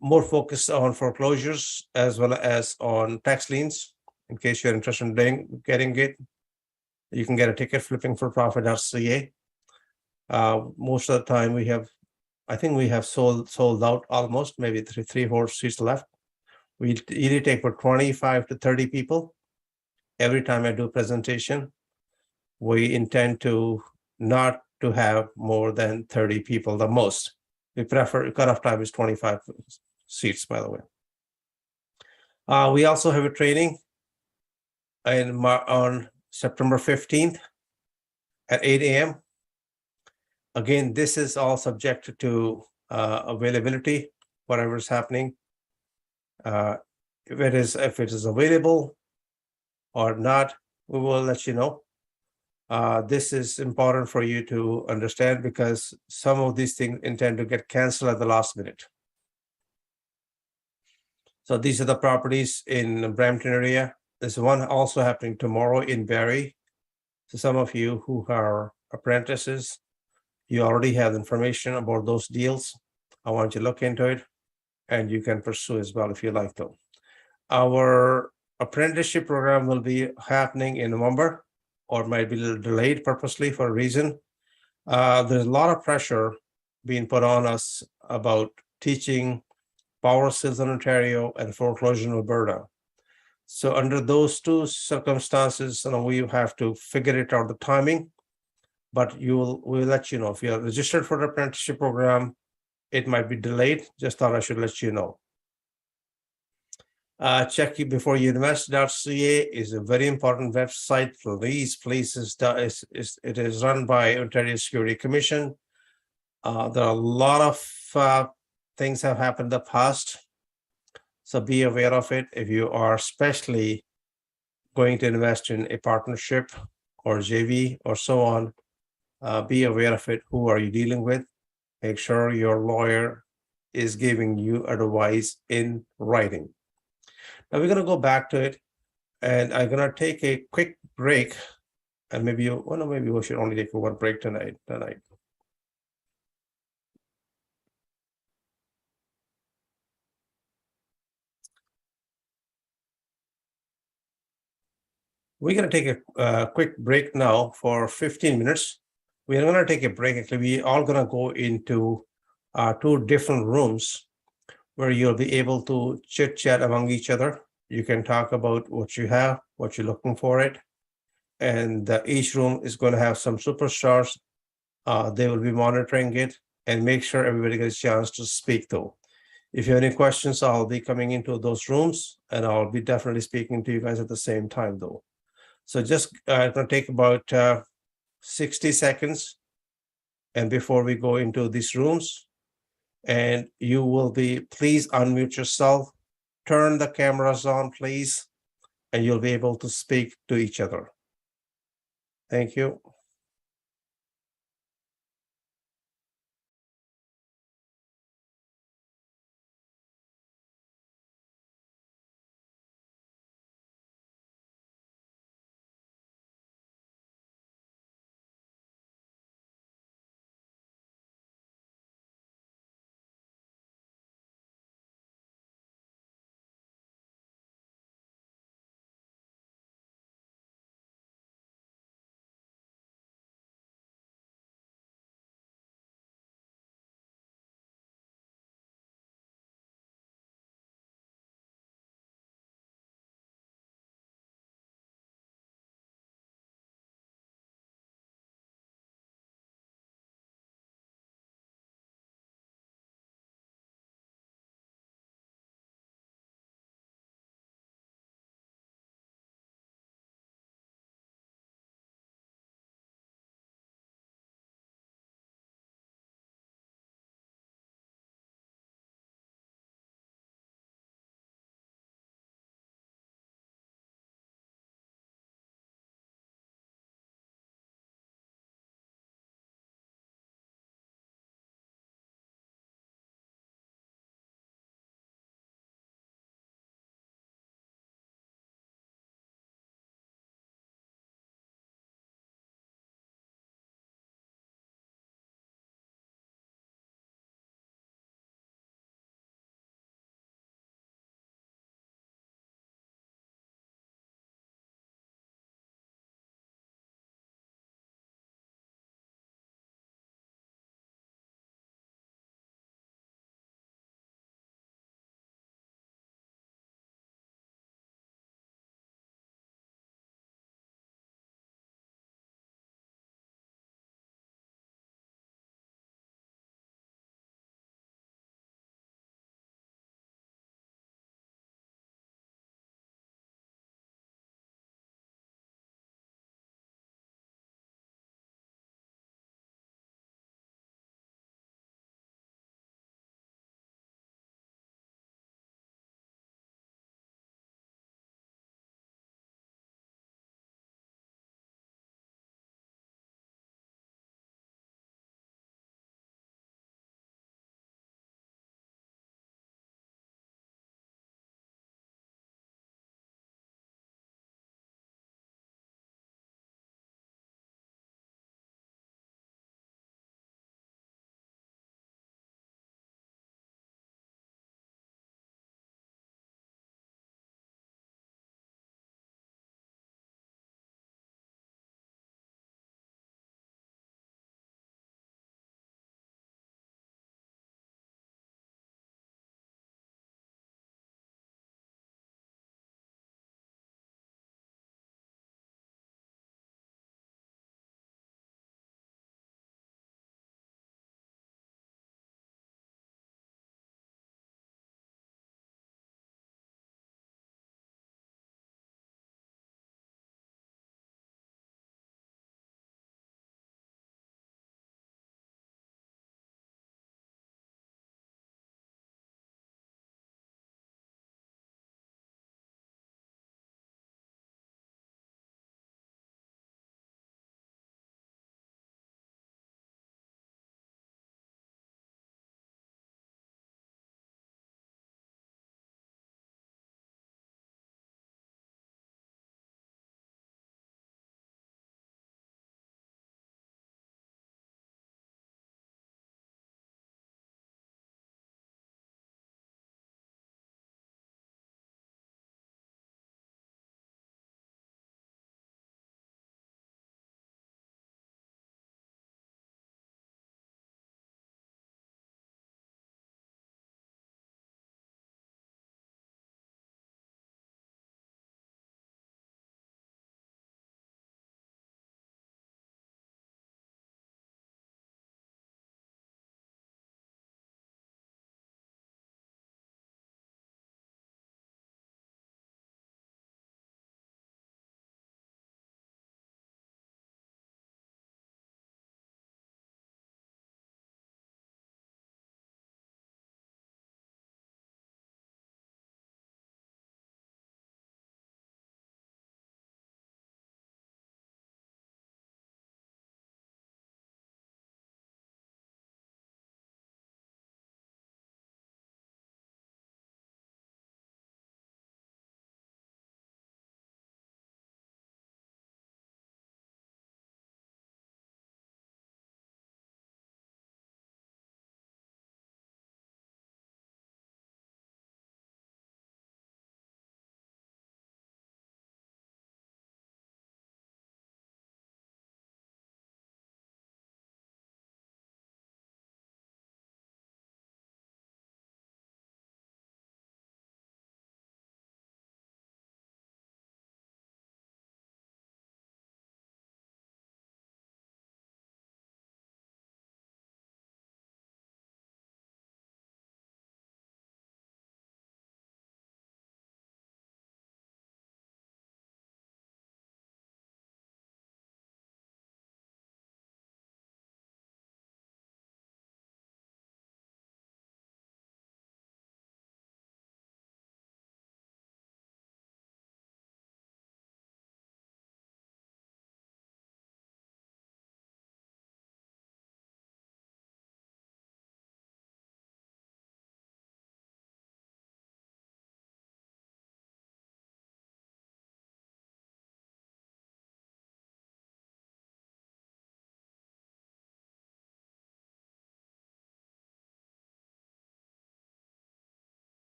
more focus on foreclosures as well as on tax liens. In case you're interested in getting it, you can get a ticket flippingforprofit.ca. Most of the time I think we have sold out almost, maybe three, 4 seats left. We usually take for 25 to 30 people. Every time I do a presentation, we intend to not to have more than 30 people, the most. We prefer, cutoff time is 25 seats, by the way. We also have a training on September 15th at 8 a.m. Again, this is all subject to availability, whatever is happening. If it is available or not, we will let you know. This is important for you to understand because some of these things intend to get canceled at the last minute. So these are the properties in the Brampton area. There's one also happening tomorrow in Barrie. So some of you who are apprentices, you already have information about those deals. I want you to look into it and you can pursue as well if you like to. Our apprenticeship program will be happening in November, or might be a little delayed purposely for a reason. There's a lot of pressure being put on us about teaching power sales in Ontario and foreclosure in Alberta. So under those two circumstances, we have to figure it out the timing, but we'll let you know. If you're registered for the apprenticeship program, it might be delayed. Just thought I should let you know. Check before you invest.ca is a very important website for these places. It is run by Ontario Security Commission. There are a lot of things have happened in the past, so be aware of it. If you are especially going to invest in a partnership or JV or so on, be aware of it. Who are you dealing with? Make sure your lawyer is giving you advice in writing. Now we're going to go back to it, and I'm going to take a quick break. And maybe maybe we should only take one break tonight. We're going to take a quick break now for 15 minutes. We're going to take a break. Actually, we're all going to go into 2 different rooms where you'll be able to chit chat among each other. You can talk about what you have, what you're looking for it. And each room is going to have some superstars. They will be monitoring it and make sure everybody gets a chance to speak though. If you have any questions, I'll be coming into those rooms and I'll be definitely speaking to you guys at the same time though. So just it's going to take about 60 seconds. And before we go into these rooms, and you will be, please unmute yourself, turn the cameras on, please, and you'll be able to speak to each other. Thank you.